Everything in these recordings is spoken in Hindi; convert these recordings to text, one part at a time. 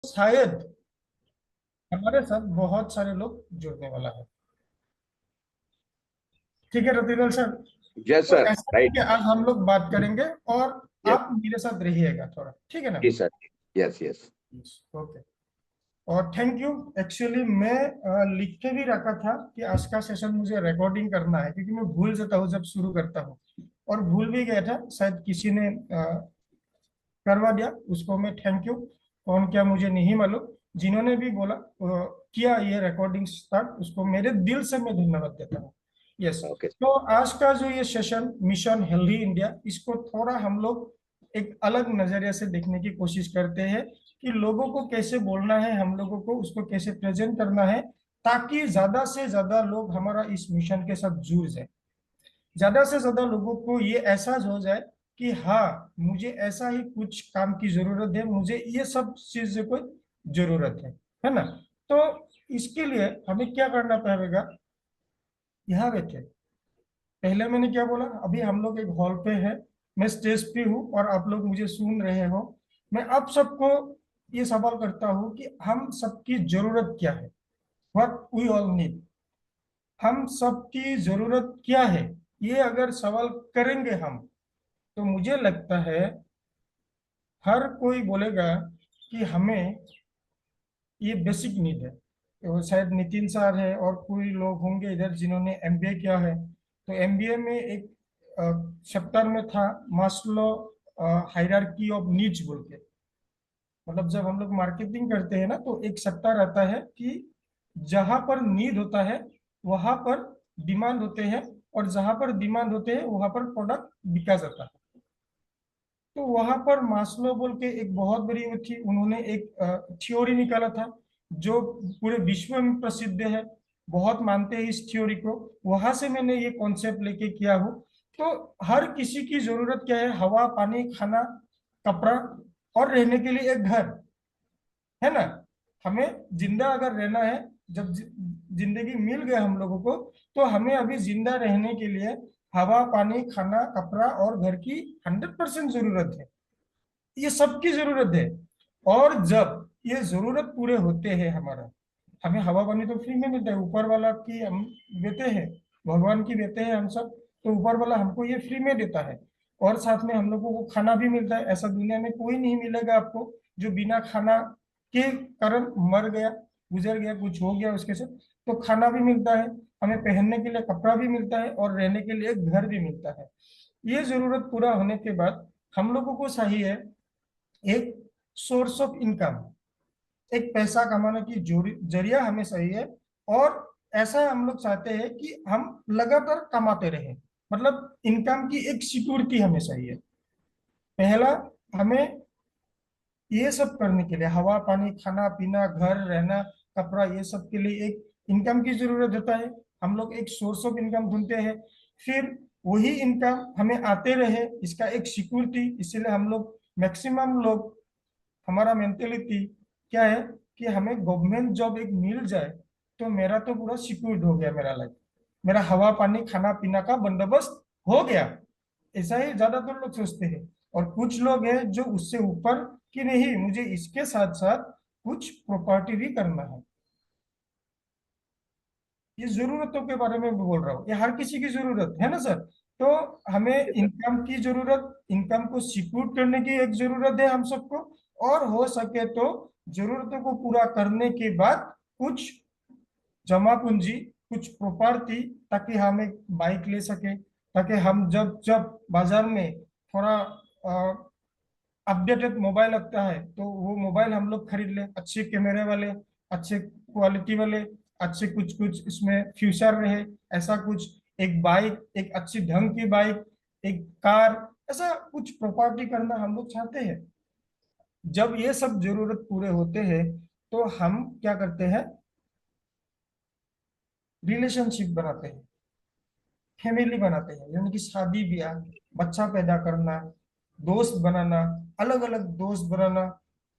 शायद हमारे साथ बहुत सारे लोग जुड़ने वाला है। ठीक है रतिलाल सर। यस तो सर। ऐसा है राइट। कि आज हम लोग बात करेंगे और यस। आप मेरे साथ रहिएगा थोड़ा, ठीक है ना? जी सर। Yes yes. ओके। और थैंक यू। एक्चुअली मैं लिख के भी रखा था कि आज का सेशन मुझे रिकॉर्डिंग करना है, क्योंकि मैं भूल जाता हूँ जब शुरू करता हूँ, और भूल भी गया था। शायद किसी ने करवा दिया, उसको मैं थैंक यू। कौन क्या मुझे नहीं मालूम, जिन्होंने भी बोला किया ये रिकॉर्डिंग स्टार्ट, उसको मेरे दिल से मैं धन्यवाद देता हूँ। यस। ओके। तो आज का जो ये सेशन मिशन हेल्दी इंडिया, इसको थोड़ा हम लोग एक अलग नजरिए से देखने की कोशिश करते हैं कि लोगों को कैसे बोलना है, हम लोगों को उसको कैसे प्रेजेंट करना है, ताकि ज्यादा से ज्यादा लोग हमारा इस मिशन के साथ जुड़ जाए। ज्यादा से ज्यादा लोगों को ये एहसास हो जाए कि हाँ, मुझे ऐसा ही कुछ काम की जरूरत है, मुझे ये सब चीज की जरूरत है ना? तो इसके लिए हमें क्या करना पड़ेगा? यहाँ बैठे, पहले मैंने क्या बोला, अभी हम लोग एक हॉल पे है, मैं स्टेज पे हूँ और आप लोग मुझे सुन रहे हो। मैं अब सबको ये सवाल करता हूँ कि हम सबकी जरूरत क्या है? What we all need. हम सबकी जरूरत क्या है? ये अगर सवाल करेंगे हम, तो मुझे लगता है हर कोई बोलेगा कि हमें ये बेसिक नीड है। तो शायद नितिन सर है और कोई लोग होंगे इधर जिन्होंने एमबीए किया है। तो एमबीए में एक चैप्टर में था मास्लो हायरार्की ऑफ नीड्स बोल के। मतलब जब हम लोग मार्केटिंग करते हैं ना, तो एक चैप्टर आता है कि जहां पर नीड होता है वहां पर डिमांड होते हैं, और जहां पर डिमांड होते हैं वहां पर प्रोडक्ट बिका जाता है। तो वहां पर मास्लो बोल के एक बहुत बड़ी वो थी, उन्होंने एक थ्योरी निकाला था जो पूरे विश्व में प्रसिद्ध है, बहुत मानते हैं इस थ्योरी को। वहां से मैंने ये कॉन्सेप्ट लेके किया हूँ। तो हर किसी की जरूरत क्या है? हवा, पानी, खाना, कपड़ा, और रहने के लिए एक घर, है ना? हमें जिंदा अगर रहना है, जब जिंदगी मिल गया हम लोगों को, तो हमें अभी जिंदा रहने के लिए हवा, पानी, खाना, कपड़ा और घर की 100% जरूरत है। ये सबकी जरूरत है। और जब ये जरूरत पूरे होते हैं हमारा, हमें हवा पानी तो फ्री में मिलता है, ऊपर वाला की हम देते हैं, भगवान की देते हैं हम सब। तो ऊपर वाला हमको ये फ्री में देता है। और साथ में हम लोगों को खाना भी मिलता है। ऐसा दुनिया में कोई नहीं मिलेगा आपको जो बिना खाना के कारण मर गया, गुजर गया, कुछ हो गया उसके साथ। तो खाना भी मिलता है, हमें पहनने के लिए कपड़ा भी मिलता है, और रहने के लिए एक घर भी मिलता है। ये जरूरत पूरा होने के बाद हम लोगों को चाहिए एक सोर्स ऑफ इनकम, एक पैसा कमाने की जरिया हमें सही है। और ऐसा हम लोग चाहते हैं कि हम लगातार कमाते रहें, मतलब इनकम की एक सिक्योरिटी हमें चाहिए। पहला, हमें ये सब करने के लिए हवा, पानी, खाना पीना, घर, रहना, कपड़ा, ये सब के लिए एक इनकम की जरूरत होता है। हम लोग एक सोर्स ऑफ इनकम ढूंढते हैं। फिर वही इनकम हमें आते रहे, इसका एक सिक्योरिटी। इसीलिए हम लोग, मैक्सिमम लोग, हमारा मेंटेलिटी क्या है कि हमें गवर्नमेंट जॉब एक मिल जाए तो मेरा तो पूरा सिक्योर्ड हो गया, मेरा लाइफ, मेरा हवा, पानी, खाना पीना का बंदोबस्त हो गया। ऐसा ही ज्यादातर लोग सोचते हैं। और कुछ लोग हैं जो उससे ऊपर कि नहीं, मुझे इसके साथ साथ कुछ प्रॉपर्टी भी करना है। ये जरूरतों के बारे में भी बोल रहा हूँ, ये हर किसी की जरूरत है ना सर? तो हमें यस सर। इनकम की जरूरत, इनकम को सिक्योर करने की एक जरूरत है हम सबको। और हो सके तो जरूरतों को पूरा करने के बाद कुछ जमा पूंजी, कुछ प्रॉपर्टी, ताकि हम एक बाइक ले सके, ताकि हम जब जब बाजार में थोड़ा अपडेटेड मोबाइल लगता है तो वो मोबाइल हम लोग खरीद ले, अच्छे कैमरे वाले, अच्छे क्वालिटी वाले, अच्छे कुछ कुछ इसमें फ्यूचर रहे, ऐसा कुछ। एक बाइक, एक अच्छी ढंग की बाइक, एक कार, ऐसा कुछ प्रॉपर्टी करना हम लोग चाहते हैं। जब ये सब जरूरत पूरे होते हैं, तो हम क्या करते हैं? रिलेशनशिप बनाते हैं, फैमिली बनाते हैं, यानी कि शादी ब्याह, बच्चा पैदा करना, दोस्त बनाना, अलग अलग दोस्त बनाना।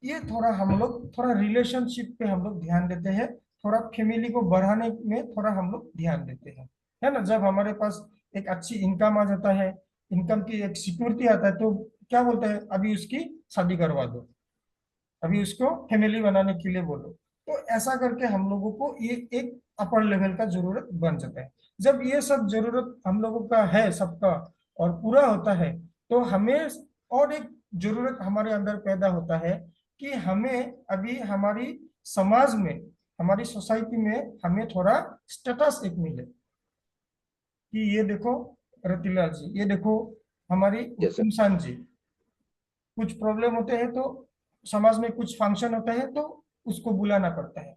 ये थोड़ा हम लोग, थोड़ा रिलेशनशिप पे हम लोग ध्यान देते हैं, थोड़ा फैमिली को बढ़ाने में थोड़ा हम लोग ध्यान देते हैं, है ना? जब हमारे पास एक अच्छी इनकम आ जाता है, इनकम की एक सिक्योरिटी आता है, तो क्या बोलते हैं, अभी उसकी शादी करवा दो, अभी उसको फैमिली बनाने के लिए बोलो। तो ऐसा करके हम लोगों को ये एक अपर लेवल का जरूरत बन जाता है। जब ये सब जरूरत हम लोगों का है सबका और पूरा होता है, तो हमें और एक जरूरत हमारे अंदर पैदा होता है कि हमें अभी हमारी समाज में, हमारी सोसाइटी में हमें थोड़ा स्टेटस एक मिले कि ये देखो रतिलाल जी, ये देखो हमारी Yes, sir. इंसान जी, कुछ प्रॉब्लम होते हैं तो समाज में कुछ फंक्शन होता है तो उसको बुलाना पड़ता है,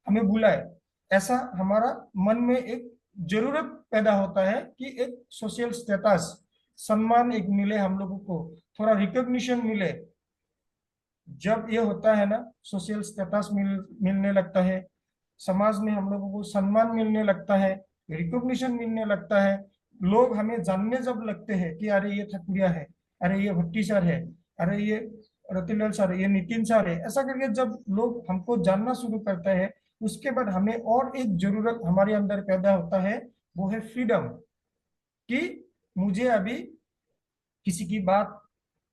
हमें बुलाए। ऐसा हमारा मन में एक जरूरत पैदा होता है कि एक सोशल स्टेटस, सम्मान एक मिले, हम लोगों को थोड़ा रिकॉग्निशन मिले। जब ये होता है ना, सोशल स्टेटस मिलने लगता है, समाज में हम लोगों को सम्मान मिलने लगता है, रिकॉग्निशन मिलने लगता है, लोग हमें जानने जब लगते हैं कि अरे ये ठकुरिया है, अरे ये भट्टी सर है, अरे ये रतिलाल सर है, ये नितिन सर है, ऐसा करके जब लोग हमको जानना शुरू करते हैं, उसके बाद हमें और एक जरूरत हमारे अंदर पैदा होता है, वो है फ्रीडम। कि मुझे अभी किसी की बात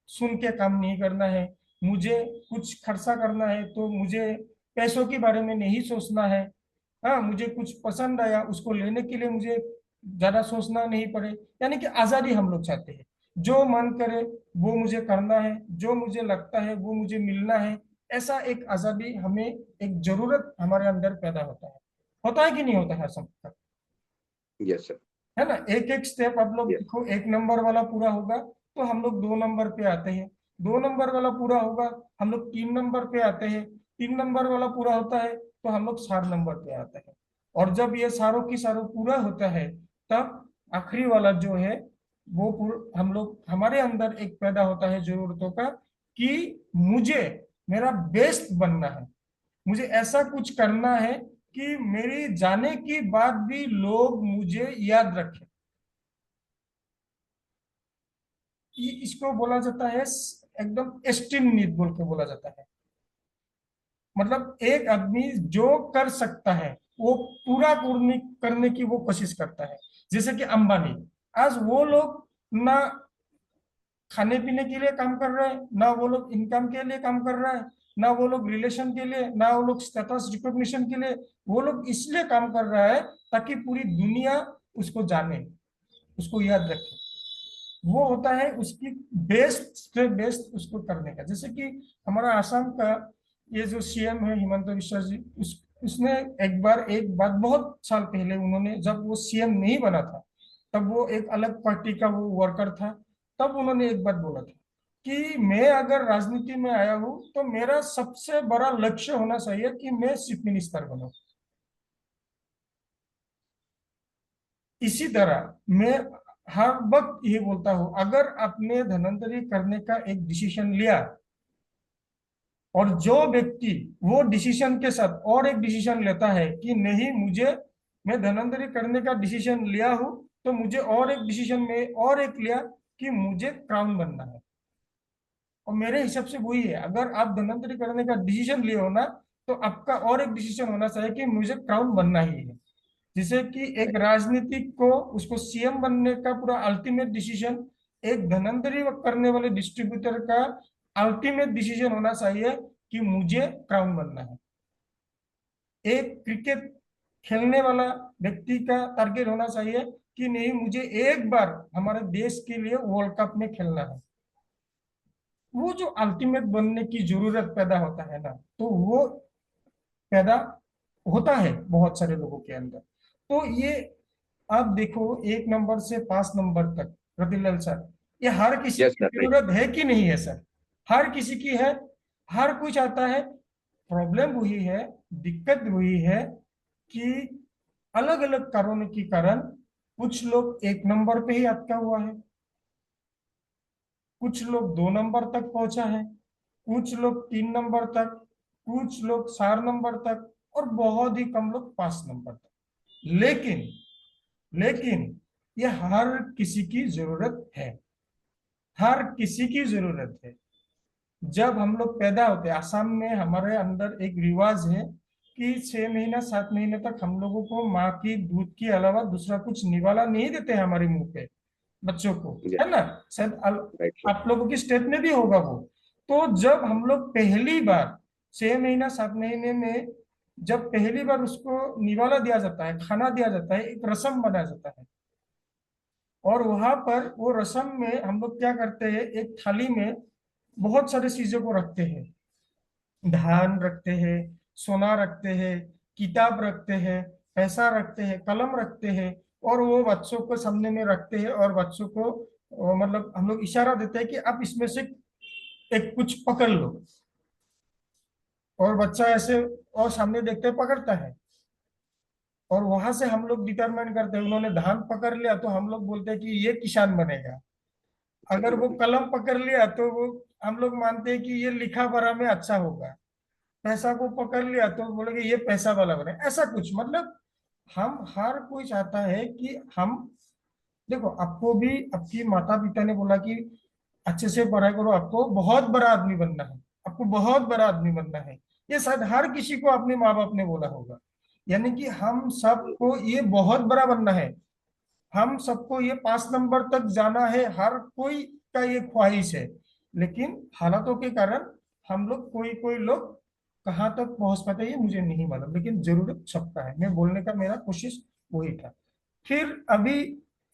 सुन के काम नहीं करना है, मुझे कुछ खर्चा करना है तो मुझे पैसों के बारे में नहीं सोचना है। हाँ, मुझे कुछ पसंद आया उसको लेने के लिए मुझे ज्यादा सोचना नहीं पड़े। यानी कि आजादी हम लोग चाहते हैं, जो मन करे वो मुझे करना है, जो मुझे लगता है वो मुझे मिलना है। ऐसा एक आजादी हमें, एक जरूरत हमारे अंदर पैदा होता है कि नहीं होता है सब? Yes, sir. है ना? एक एक स्टेप आप लोग Yes. देखो, एक नंबर वाला पूरा होगा तो हम लोग 2 नंबर पे आते हैं, 2 नंबर वाला पूरा होगा हम लोग 3 नंबर पे आते हैं, 3 नंबर वाला पूरा होता है तो हम लोग 4 नंबर पे आते हैं। और जब ये सारों की सारों पूरा होता है, तब आखिरी वाला जो है वो हम लोग, हमारे अंदर एक पैदा होता है जरूरतों का कि मुझे मेरा बेस्ट बनना है, मुझे ऐसा कुछ करना है कि मेरी जाने की बाद भी लोग मुझे याद रखें। इसको बोला जाता है एकदम एस्टीम नीड बोल के बोला जाता है। मतलब एक आदमी जो कर सकता है वो पूरा करने की वो कोशिश करता है। जैसे कि अंबानी, आज वो लोग ना खाने पीने के लिए काम कर रहे हैं, ना वो लोग इनकम के लिए काम कर रहा है, ना वो लोग रिलेशन के लिए, ना वो लोग स्टेटस रिकॉग्निशन के लिए, वो लोग इसलिए काम कर रहा है ताकि पूरी दुनिया उसको जाने, उसको याद रखे। वो होता है उसकी बेस्ट से बेस्ट उसको करने का। जैसे कि हमारा आसाम का ये जो सीएम है हिमंत बिश्वा जी, उसने एक बार एक बात बहुत साल पहले उन्होंने, जब वो सीएम नहीं बना था, तब वो एक अलग पार्टी का वो वर्कर था, तब उन्होंने एक बात बोला था कि मैं अगर राजनीति में आया हूं तो मेरा सबसे बड़ा लक्ष्य होना चाहिए कि मैं चीफ मिनिस्टर बनूं। इसी तरह मैं हर वक्त ये बोलता हूं, अगर आपने धनंतरी करने का एक डिसीजन लिया और जो व्यक्ति वो डिसीजन के साथ और एक डिसीजन लेता है कि नहीं मुझे, मैं धनंतरी करने का डिसीजन लिया हूं, तो मुझे और एक डिसीजन में और एक लिया कि मुझे क्राउन बनना है। और मेरे हिसाब से वही है, अगर आप धनंतरी करने का डिसीजन लिए हो ना, तो आपका और एक डिसीजन होना चाहिए कि मुझे क्राउन बनना ही है। जिसे कि एक राजनीतिक को उसको सीएम बनने का पूरा अल्टीमेट डिसीजन, एक धनंतरी करने वाले डिस्ट्रीब्यूटर का अल्टीमेट डिसीजन होना चाहिए कि मुझे क्राउन बनना है। एक क्रिकेट खेलने वाला व्यक्ति का टारगेट होना चाहिए कि नहीं मुझे एक बार हमारे देश के लिए वर्ल्ड कप में खेलना है। वो जो अल्टीमेट बनने की जरूरत पैदा होता है ना, तो वो पैदा होता है बहुत सारे लोगों के अंदर। तो ये आप देखो 1 नंबर से 5 नंबर तक, रतिलाल सर, ये हर किसी Yes, की sir. Right. जरूरत है कि नहीं है सर? हर किसी की है, हर कोई चाहता है। प्रॉब्लम वही है, दिक्कत वही है कि अलग अलग कारणों के कारण कुछ लोग 1 नंबर पे ही अटका हुआ है, कुछ लोग 2 नंबर तक पहुंचा है, कुछ लोग 3 नंबर तक, कुछ लोग 4 नंबर तक, और बहुत ही कम लोग 5 नंबर तक। लेकिन लेकिन ये हर किसी की जरूरत है, हर किसी की जरूरत है। जब हम लोग पैदा होते हैं, आसाम में हमारे अंदर एक रिवाज है कि 6 महीना 7 महीने तक हम लोगों को माँ की दूध के अलावा दूसरा कुछ निवाला नहीं देते हैं हमारे मुंह पे, बच्चों को, Yes. है ना? शायद Right, sir. आप लोगों की स्टेट में भी होगा वो। तो जब हम लोग पहली बार 6 महीना 7 महीने में जब पहली बार उसको निवाला दिया जाता है, खाना दिया जाता है, एक रस्म बनाया जाता है। और वहां पर वो रस्म में हम लोग क्या करते हैं, एक थाली में बहुत सारी चीजों को रखते हैं। धान रखते हैं, सोना रखते हैं, किताब रखते हैं, पैसा रखते हैं, कलम रखते हैं। और वो बच्चों को सामने में रखते हैं और बच्चों को मतलब हम लोग इशारा देते हैं कि आप इसमें से एक कुछ पकड़ लो। और बच्चा ऐसे और सामने देखते हैं, पकड़ता है। और वहां से हम लोग डिटरमाइन करते हैं, उन्होंने धान पकड़ लिया तो हम लोग बोलते हैं कि ये किसान बनेगा। अगर वो कलम पकड़ लिया तो वो हम लोग मानते हैं कि ये लिखा पढ़ा में अच्छा होगा। पैसा को पकड़ लिया तो बोलेंगे ये पैसा वाला बने, ऐसा कुछ। मतलब हम हर कोई चाहता है कि हम, देखो आपको भी आपकी माता पिता ने बोला कि अच्छे से पढ़ाई करो, आपको बहुत बड़ा आदमी बनना है, आपको बहुत बड़ा आदमी बनना है। ये शायद हर किसी को अपने माँ बाप ने बोला होगा। यानी कि हम सबको ये बहुत बड़ा बनना है, हम सबको ये 5 नंबर तक जाना है, हर कोई का ये ख्वाहिश है। लेकिन हालातों के कारण हम लोग, कोई कोई लोग कहाँ तक पहुंच पाते हैं ये मुझे नहीं मालूम, लेकिन जरूरत सबका है। मैं बोलने का मेरा कोशिश वही था। फिर अभी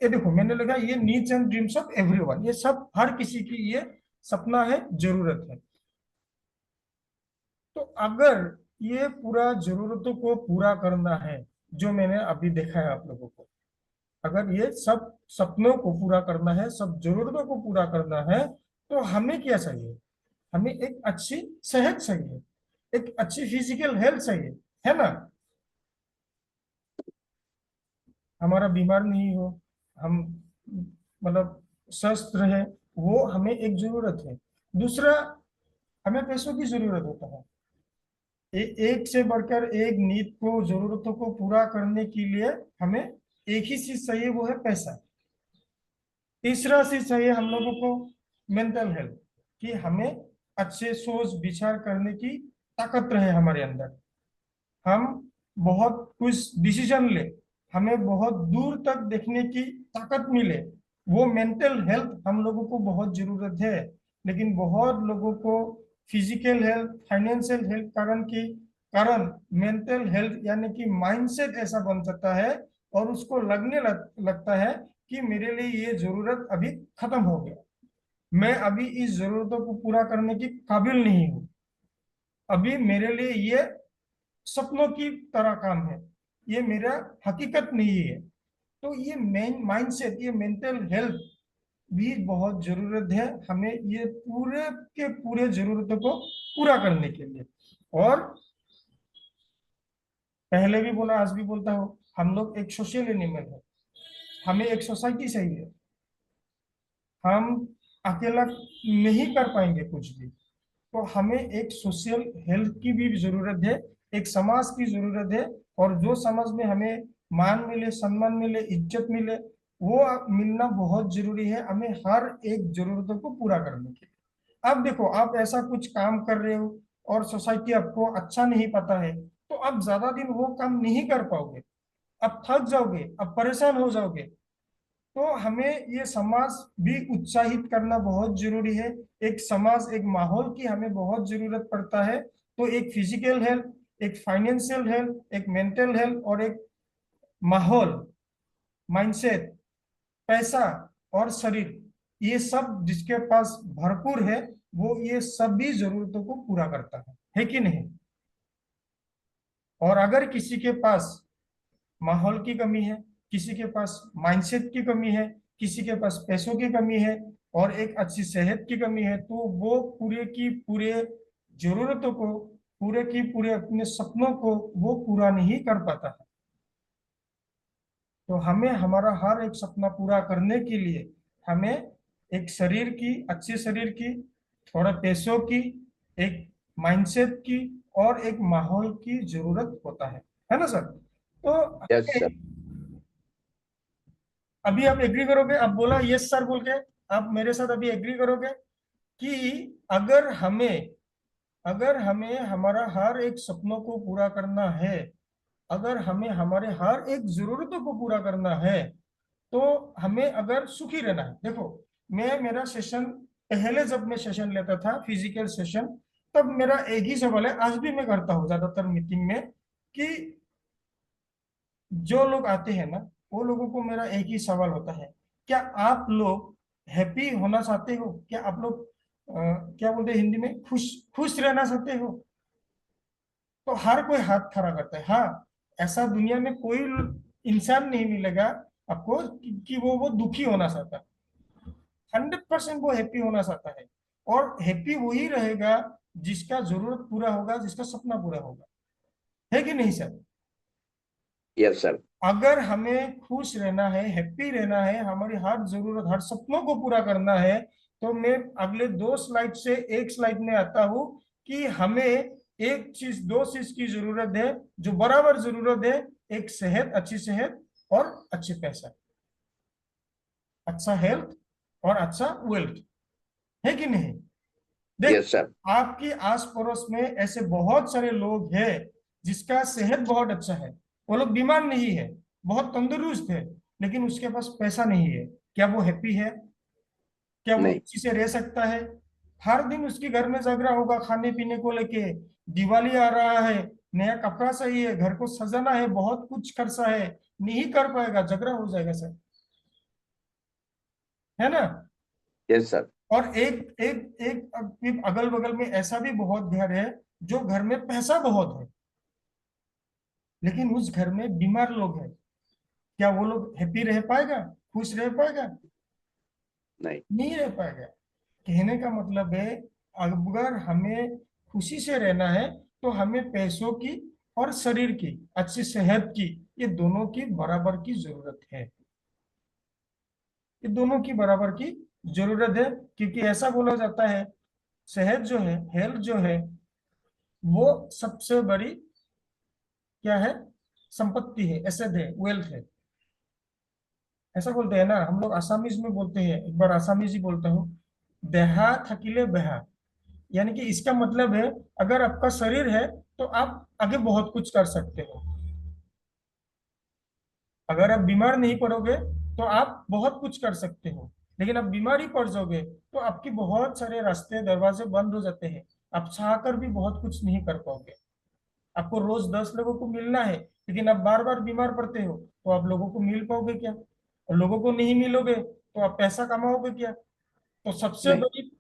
ये देखो, मैंने लिखा ये needs and dreams of everyone, ये सब हर किसी की ये सपना है, जरूरत है। तो अगर ये पूरा जरूरतों को पूरा करना है, जो मैंने अभी देखा है आप लोगों को, अगर ये सब सपनों को पूरा करना है, सब जरूरतों को पूरा करना है, तो हमें क्या चाहिए? हमें एक अच्छी सेहत चाहिए, एक अच्छी फिजिकल हेल्थ चाहिए, है ना? हमारा बीमार नहीं हो, हम मतलब स्वस्थ रहे, वो हमें एक जरूरत है। दूसरा, हमें पैसों की जरूरत होता है। एक से बढ़कर एक नीड को, जरूरतों को पूरा करने के लिए हमें एक ही चीज चाहिए, वो है पैसा। तीसरा चीज चाहिए हम लोगों को मेंटल हेल्थ, कि हमें अच्छे सोच विचार करने की ताकत रहे हमारे अंदर, हम बहुत कुछ डिसीजन ले, हमें बहुत दूर तक देखने की ताकत मिले। वो मेंटल हेल्थ हम लोगों को बहुत जरूरत है। लेकिन बहुत लोगों को फिजिकल हेल्थ, फाइनेंशियल हेल्थ कारण मेंटल हेल्थ यानी कि माइंडसेट ऐसा बन जाता है, और उसको लगता है कि मेरे लिए ये जरूरत अभी खत्म हो गया, मैं अभी इस जरूरतों को पूरा करने की काबिल नहीं हूँ, अभी मेरे लिए ये सपनों की तरह काम है, ये मेरा हकीकत नहीं है। तो ये मेन माइंडसेट, ये मेंटल हेल्थ भी बहुत जरूरत है हमें, ये पूरे के पूरे जरूरतों को पूरा करने के लिए। और पहले भी बोला, आज भी बोलता हूँ, हम लोग एक सोशल एनिमल है, हमें एक सोसाइटी चाहिए। हम अकेला नहीं कर पाएंगे कुछ भी, तो हमें एक सोशल हेल्थ की भी जरूरत है, एक समाज की जरूरत है। और जो समाज में हमें मान मिले, सम्मान मिले, इज्जत मिले, वो मिलना बहुत जरूरी है हमें हर एक जरूरतों को पूरा करने के लिए। अब देखो, आप ऐसा कुछ काम कर रहे हो और सोसाइटी आपको अच्छा नहीं पता है, तो आप ज्यादा दिन वो काम नहीं कर पाओगे, आप थक जाओगे, आप परेशान हो जाओगे। तो हमें ये समाज भी उत्साहित करना बहुत जरूरी है। एक समाज, एक माहौल की हमें बहुत जरूरत पड़ता है। तो एक फिजिकल हेल्थ, एक फाइनेंशियल हेल्थ, एक मेंटल हेल्थ, और एक माहौल, माइंडसेट, पैसा और शरीर, ये सब जिसके पास भरपूर है, वो ये सभी जरूरतों को पूरा करता है कि नहीं? और अगर किसी के पास माहौल की कमी है, किसी के पास माइंडसेट की कमी है, किसी के पास पैसों की कमी है, और एक अच्छी सेहत की कमी है, तो वो पूरे की पूरे जरूरतों को, पूरे की पूरे अपने सपनों को वो पूरा नहीं कर पाता है। तो हमें हमारा हर एक सपना पूरा करने के लिए हमें एक शरीर की, अच्छे शरीर की, थोड़ा पैसों की, एक माइंडसेट की, और एक माहौल की जरूरत होता है ना सर? तो यस सर। अभी आप एग्री करोगे? आप बोला यस सर बोल के, आप मेरे साथ अभी एग्री करोगे कि अगर हमें अगर हमें हमारा हर एक सपनों को पूरा करना है, अगर हमें हमारे हर एक जरूरतों को पूरा करना है, तो हमें अगर सुखी रहना है, देखो मैं मेरा सेशन पहले जब मैं सेशन लेता था फिजिकल सेशन, तब मेरा एक ही सवाल है, आज भी मैं करता हूँ ज्यादातर मीटिंग में, कि जो लोग आते हैं ना, वो लोगों को मेरा एक ही सवाल होता है, क्या आप लोग हैप्पी होना चाहते हो? क्या आप लोग क्या बोलते हैं हिंदी में, खुश खुश रहना चाहते हो? तो हर कोई हाथ खड़ा करता है। हाँ, ऐसा दुनिया में कोई इंसान नहीं मिलेगा आपको कि वो दुखी होना चाहता है। 100% वो हैप्पी होना चाहता है। और हैप्पी वही रहेगा जिसका जरूरत पूरा होगा, जिसका सपना पूरा होगा। है कि नहीं सर? Yes sir. अगर हमें खुश रहना है, हैप्पी रहना है, हमारी हर जरूरत, हर सपनों को पूरा करना है, तो मैं अगले 2 स्लाइड से एक स्लाइड में आता हूं कि हमें एक चीज, 2 चीज की जरूरत है जो बराबर जरूरत है। एक सेहत, अच्छी सेहत, और अच्छे पैसा, अच्छा हेल्थ और अच्छा वेल्थ। है कि नहीं? देख, यस सर। आपकी आस पड़ोस में ऐसे बहुत सारे लोग हैं जिसका सेहत बहुत अच्छा है, वो लोग बीमार नहीं है, बहुत तंदुरुस्त है, लेकिन उसके पास पैसा नहीं है। क्या वो हैप्पी है? क्या वो नहीं। खुशी से रह सकता है? हर दिन उसके घर में झगड़ा होगा खाने पीने को लेके, दिवाली आ रहा है, नया कपड़ा चाहिए, घर को सजाना है, बहुत कुछ खर्चा है, नहीं कर पाएगा, झगड़ा हो जाएगा सर। है ना? Yes sir. और एक एक एक अगल बगल में ऐसा भी बहुत घर है जो घर में पैसा बहुत है, लेकिन उस घर में बीमार लोग हैं। क्या वो लोग हैप्पी रह पाएगा, खुश रह पाएगा? नहीं। नहीं रह पाएगा। कहने का मतलब है, अगर हमें खुशी से रहना है, तो हमें पैसों की और शरीर की, अच्छी सेहत की, ये दोनों की बराबर की जरूरत है। ये दोनों की बराबर की जरूरत है, क्योंकि ऐसा बोला जाता है, सेहत जो है, हेल्थ जो है, वो सबसे बड़ी क्या है? संपत्ति है, एसेट है, वेल्थ है। ऐसा बोलते हैं ना हम लोग, आसामीज में बोलते हैं, एक बार आसामीज ही बोलता हूँ, देहा थकीले बेहा। यानी कि इसका मतलब है, अगर आपका शरीर है तो आप आगे बहुत कुछ कर सकते हो। अगर आप बीमार नहीं पड़ोगे तो आप बहुत कुछ कर सकते हो, लेकिन आप बीमारी पड़ जाओगे तो आपकी बहुत सारे रास्ते, दरवाजे बंद हो जाते हैं। आप चाहकर भी बहुत कुछ नहीं कर पाओगे। आपको रोज 10 लोगों को मिलना है, लेकिन आप बार बार बीमार पड़ते हो, तो आप लोगों को मिल पाओगे क्या? और लोगों को नहीं मिलोगे तो आप पैसा कमाओगे क्या? तो सबसे नहीं। बड़ी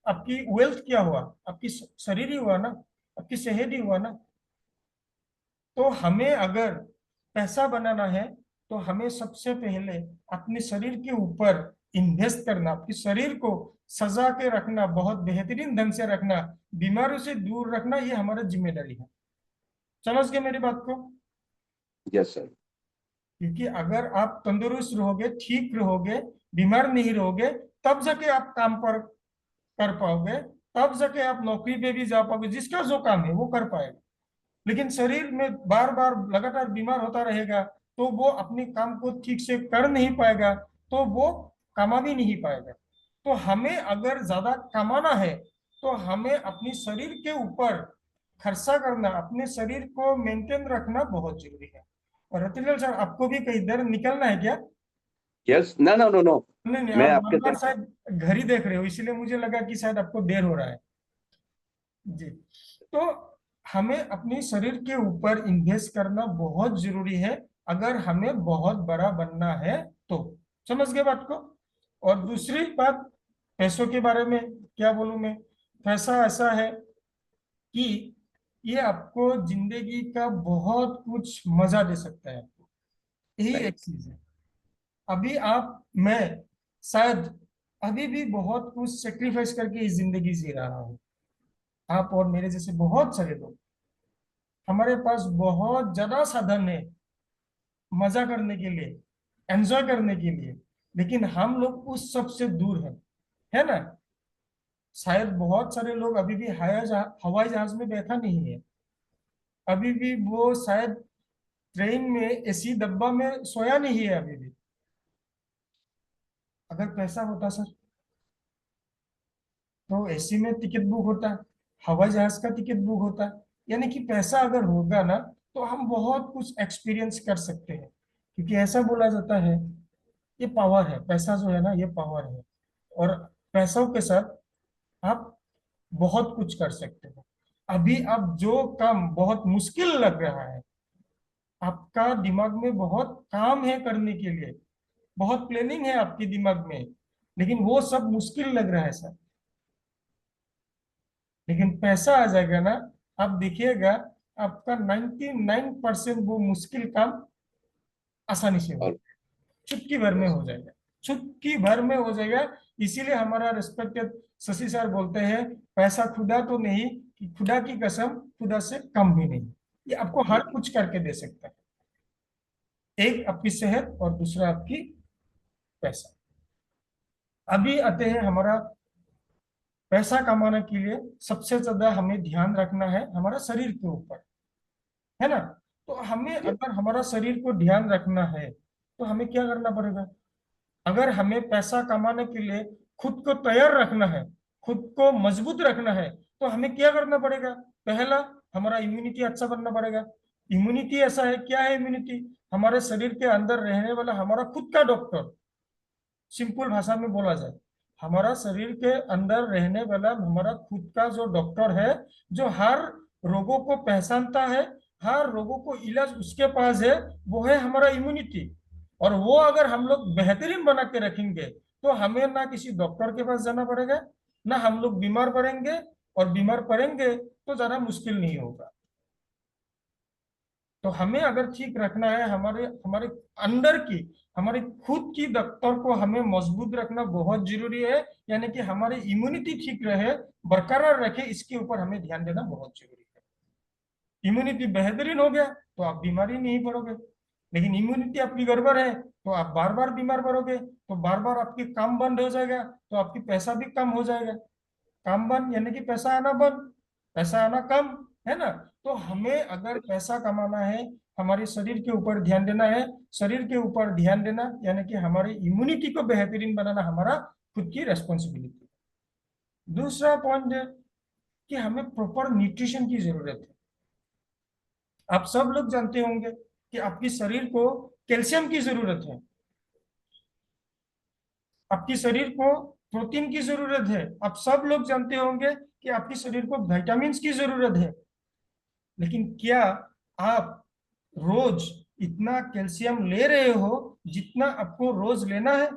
आपकी वेल्थ क्या हुआ? आपकी शरीर ही हुआ ना, आपकी सेहत ही हुआ ना। तो हमें अगर पैसा बनाना है, तो हमें सबसे पहले अपने शरीर के ऊपर इन्वेस्ट करना, अपने शरीर को सजा के रखना, बहुत बेहतरीन ढंग से रखना, बीमारियों से दूर रखना, ये हमारी जिम्मेदारी है। समझ गए मेरी बात को? Yes sir. क्योंकि अगर आप तंदुरुस्त रहोगे, ठीक रहोगे, बीमार नहीं रहोगे, तब जाके आप काम पर कर पाओगे, तब जाके आप नौकरी पे भी जा पाओगे, जिसका जो काम है वो कर पाएगा। लेकिन शरीर में बार बार लगातार बीमार होता रहेगा, तो वो अपने काम को ठीक से कर नहीं पाएगा, तो वो कमा भी नहीं पाएगा। तो हमें अगर ज्यादा कमाना है, तो हमें अपनी शरीर के ऊपर खर्चा करना, अपने शरीर को मेंटेन रखना बहुत जरूरी है। और रतिलाल सर, आपको भी कहीं इधर निकलना है क्या? Yes. No no no no. नहीं नहीं, मैं आप बार आपके बार साथ। शायद घर ही देख रहे हो, इसीलिए मुझे लगा कि शायद आपको देर हो रहा है। जी। तो हमें अपने शरीर के ऊपर इन्वेस्ट करना बहुत जरूरी है, अगर हमें बहुत बड़ा बनना है तो। समझ गए बात को? और दूसरी बात, पैसों के बारे में क्या बोलूं मैं? पैसा ऐसा है कि ये आपको जिंदगी का बहुत कुछ मजा दे सकता है आपको। यही नहीं। एक चीज है। अभी आप, मैं शायद अभी भी बहुत कुछ सेक्रीफाइस करके इस जिंदगी जी रहा हूँ। आप और मेरे जैसे बहुत सारे लोग, हमारे पास बहुत ज्यादा साधन है मजा करने के लिए, एंजॉय करने के लिए, लेकिन हम लोग उस सब से दूर हैं। है ना? शायद बहुत सारे लोग अभी भी हवाई जहाज में बैठा नहीं है, अभी भी वो शायद ट्रेन में एसी डब्बा में सोया नहीं है अभी भी। अगर पैसा होता सर, तो एसी में टिकट बुक होता, हवाई जहाज का टिकट बुक होता। यानी कि पैसा अगर होगा ना, तो हम बहुत कुछ एक्सपीरियंस कर सकते हैं। क्योंकि ऐसा बोला जाता है, ये पावर है, पैसा जो है ना, ये पावर है। और पैसों के साथ आप बहुत कुछ कर सकते हो। अभी आप जो काम बहुत मुश्किल लग रहा है, आपका दिमाग में बहुत काम है करने के लिए, बहुत प्लानिंग है आपके दिमाग में, लेकिन वो सब मुश्किल लग रहा है सर, लेकिन पैसा आ जाएगा ना, आप देखिएगा आपका 99% वो मुश्किल काम आसानी से हो, और चुटकी भर में यस हो जाएगा, चुटकी भर में हो जाएगा। इसीलिए हमारा रिस्पेक्टेड शशि सर बोलते हैं, पैसा खुदा तो नहीं, कि खुदा की कसम खुदा से कम भी नहीं, ये आपको हर कुछ करके दे सकता है। एक आपकी सेहत और दूसरा आपकी पैसा। अभी आते हैं हमारा पैसा कमाने के लिए सबसे ज्यादा हमें ध्यान रखना है हमारा शरीर के ऊपर, है ना। तो हमें अगर हमारा शरीर को ध्यान रखना है तो हमें क्या करना पड़ेगा। अगर हमें पैसा कमाने के लिए खुद को तैयार रखना है, खुद को मजबूत रखना है, तो हमें क्या करना पड़ेगा। पहला, हमारा इम्यूनिटी अच्छा बनना पड़ेगा। इम्यूनिटी ऐसा है, क्या है इम्यूनिटी, हमारे शरीर के अंदर रहने वाला हमारा खुद का डॉक्टर, सिंपल भाषा में बोला जाए, हमारा शरीर के अंदर रहने वाला हमारा खुद का जो डॉक्टर है, जो हर रोगों को पहचानता है, हर रोगों को इलाज उसके पास है, वो है हमारा इम्यूनिटी। और वो अगर हम लोग बेहतरीन बना के रखेंगे तो हमें ना किसी डॉक्टर के पास जाना पड़ेगा, ना हम लोग बीमार पड़ेंगे, और बीमार पड़ेंगे तो ज्यादा मुश्किल नहीं होगा। तो हमें अगर ठीक रखना है हमारे हमारे अंदर की, हमारे खुद की दफ्तर को हमें मजबूत रखना बहुत जरूरी है, यानी कि हमारी इम्यूनिटी ठीक रहे, बरकरार रखे, इसके ऊपर हमें ध्यान देना बहुत जरूरी है। इम्यूनिटी बेहतरीन हो गया तो आप बीमारी नहीं पड़ोगे, लेकिन इम्यूनिटी आपकी गड़बड़ है तो आप बार बार बीमार पड़ोगे, तो बार बार आपके काम बंद हो जाएगा, तो आपकी पैसा भी कम हो जाएगा। काम बंद यानी कि पैसा आना बंद, पैसा आना कम, है ना। तो हमें अगर पैसा कमाना है, हमारे शरीर के ऊपर ध्यान देना है, शरीर के ऊपर ध्यान देना यानी कि हमारी इम्यूनिटी को बेहतरीन बनाना हमारा खुद की रेस्पॉन्सिबिलिटी। दूसरा पॉइंट है कि हमें प्रॉपर न्यूट्रिशन की जरूरत है। आप सब लोग जानते होंगे कि आपके शरीर को कैल्शियम की जरूरत है, आपके शरीर को प्रोटीन की जरूरत है, आप सब लोग जानते होंगे कि आपके शरीर को विटामिन की जरूरत है। लेकिन क्या आप रोज इतना कैल्शियम ले रहे हो जितना आपको रोज लेना है।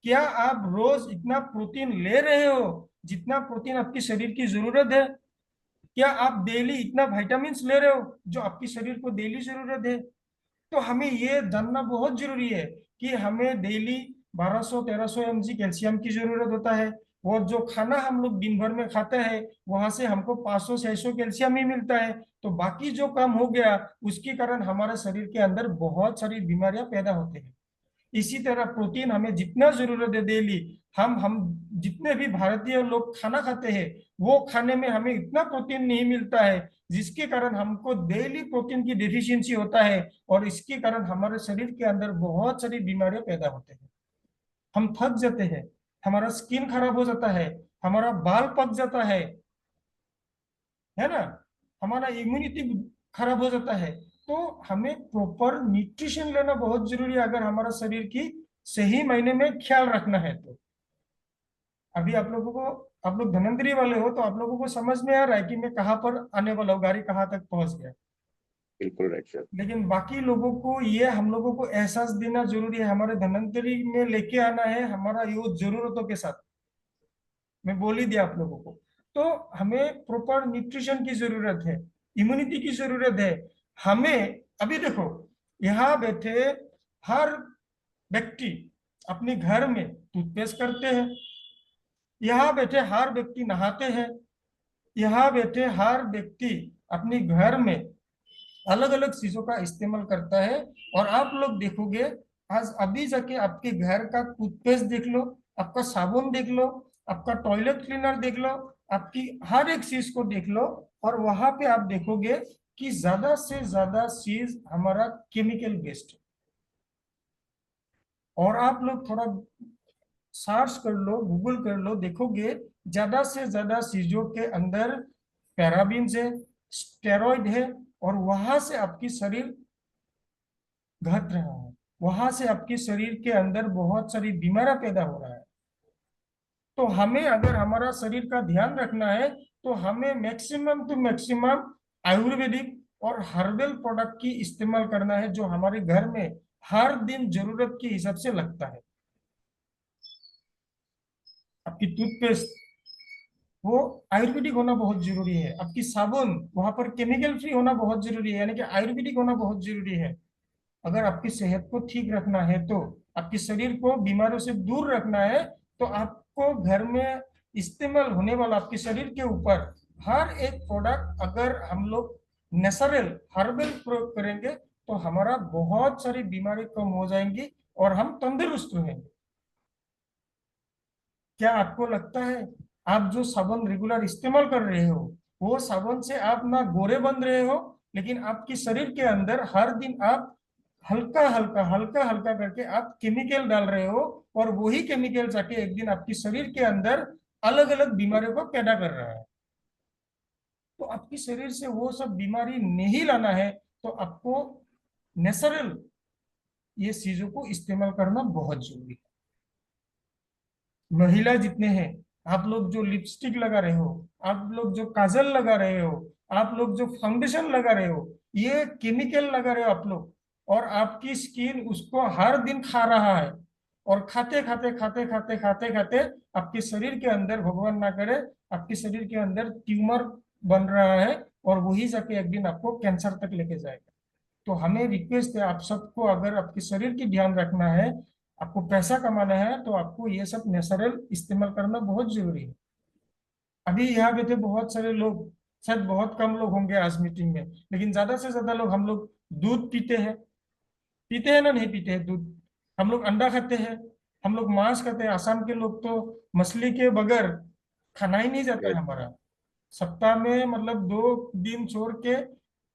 क्या आप रोज इतना प्रोटीन ले रहे हो जितना प्रोटीन आपके शरीर की जरूरत है। क्या आप डेली इतना विटामिन ले रहे हो जो आपके शरीर को डेली जरूरत है। तो हमें ये जानना बहुत जरूरी है कि हमें डेली 1200-1300 mg कैल्शियम की जरूरत होता है, और जो खाना हम लोग दिन भर में खाते हैं वहां से हमको 500-600 कैल्शियम ही मिलता है। तो बाकी जो कम हो गया उसके कारण हमारे शरीर के अंदर बहुत सारी बीमारियां पैदा होती हैं। इसी तरह प्रोटीन हमें जितना जरूरत है डेली, हम जितने भी भारतीय लोग खाना खाते हैं वो खाने में हमें इतना प्रोटीन नहीं मिलता है, जिसके कारण हमको डेली प्रोटीन की डिफिशियंसी होता है, और इसके कारण हमारे शरीर के अंदर बहुत सारी बीमारियां पैदा होते हैं। हम थक जाते हैं, हमारा स्किन खराब हो जाता है, हमारा बाल पक जाता है ना, हमारा इम्यूनिटी खराब हो जाता है। तो हमें प्रॉपर न्यूट्रिशन लेना बहुत जरूरी है अगर हमारा शरीर की सही मायने में ख्याल रखना है तो। अभी आप लोगों को, आप लोग धनंतरी वाले हो तो आप लोगों को समझ में आ रहा है कि मैं कहाँ पर आने वाला हूँ, गाड़ी कहाँ तक पहुंच गया। बिल्कुल राइट सर। लेकिन बाकी लोगों को ये हम लोगों को एहसास देना जरूरी है, हमारे धनंतरी में लेके आना है हमारा यूथ जरूरतों के साथ। मैं बोल ही दिया आप लोगों को। तो हमें प्रॉपर न्यूट्रिशन की जरूरत है, इम्यूनिटी की जरूरत है। हमें अभी देखो, यहाँ बैठे हर व्यक्ति अपने घर में टूथपेस्ट करते हैं, यहाँ बैठे हर व्यक्ति नहाते हैं, यहाँ बैठे हर व्यक्ति अपने घर में अलग अलग चीजों का इस्तेमाल करता है। और आप लोग देखोगे, आज अभी जाके आपके घर का टूथपेस्ट देख लो, आपका साबुन देख लो, आपका टॉयलेट क्लीनर देख लो, आपकी हर एक चीज को देख लो, और वहां पे आप देखोगे कि ज्यादा से ज्यादा चीज हमारा केमिकल बेस्ड है। और आप लोग थोड़ा सर्च कर लो, गूगल कर लो, देखोगे ज्यादा से ज्यादा चीजों के अंदर पैराबीन्स है, स्टेरॉइड है, और वहां से आपकी शरीर घट रहा है, वहां से आपके शरीर के अंदर बहुत सारी बीमारियां पैदा हो रहा है। तो हमें अगर हमारा शरीर का ध्यान रखना है तो हमें मैक्सिमम टू मैक्सिमम आयुर्वेदिक और हर्बल प्रोडक्ट की इस्तेमाल करना है, जो हमारे घर में हर दिन जरूरत के हिसाब से लगता है। आपकी टूथपेस्ट वो आयुर्वेदिक होना बहुत जरूरी है। आपकी साबुन वहां पर केमिकल फ्री होना बहुत जरूरी है, यानी कि आयुर्वेदिक होना बहुत जरूरी है। अगर आपकी सेहत को ठीक रखना है, तो आपके शरीर को बीमारियों से दूर रखना है, तो आपको घर में इस्तेमाल होने वाला आपके शरीर के ऊपर हर एक प्रोडक्ट अगर हम लोग नेचुरल हर्बल प्रयोग करेंगे, तो हमारा बहुत सारी बीमारी कम हो जाएंगी और हम तंदुरुस्त रहेंगे। क्या आपको लगता है आप जो साबुन रेगुलर इस्तेमाल कर रहे हो, वो साबुन से आप ना गोरे बन रहे हो, लेकिन आपके शरीर के अंदर हर दिन आप हल्का हल्का करके आप केमिकल डाल रहे हो, और वही केमिकल जाके एक दिन आपके शरीर के अंदर अलग अलग बीमारियों को पैदा कर रहा है। तो आपके शरीर से वो सब बीमारी नहीं लाना है, तो आपको नेचुरल ये चीजों को इस्तेमाल करना बहुत जरूरी है। महिला जितने हैं, आप लोग जो लिपस्टिक लगा रहे हो, आप लोग जो काजल लगा रहे हो, आप लोग जो फाउंडेशन लगा रहे हो, ये केमिकल लगा रहे हो आप लोग, और आपकी स्किन उसको हर दिन खा रहा है। और खाते खाते खाते खाते खाते खाते आपके शरीर के अंदर, भगवान ना करे, आपके शरीर के अंदर ट्यूमर बन रहा है, और वही जाके एक दिन आपको कैंसर तक लेके जाएगा। तो हमें रिक्वेस्ट है आप सबको, अगर आपके शरीर की ध्यान रखना है, आपको पैसा कमाना है, तो आपको ये सब नेचुरल इस्तेमाल करना बहुत जरूरी है। अभी यहाँ पे थे बहुत सारे लोग, शायद बहुत कम लोग होंगे आज मीटिंग में, लेकिन ज्यादा से ज्यादा लोग, हम लोग दूध पीते हैं ना, नहीं पीते हैं दूध। हम लोग अंडा खाते हैं, हम लोग मांस खाते हैं। आसाम के लोग तो मछली के बगैर खाना ही नहीं जाता है Yes. हमारा। सप्ताह में मतलब 2 दिन छोड़ के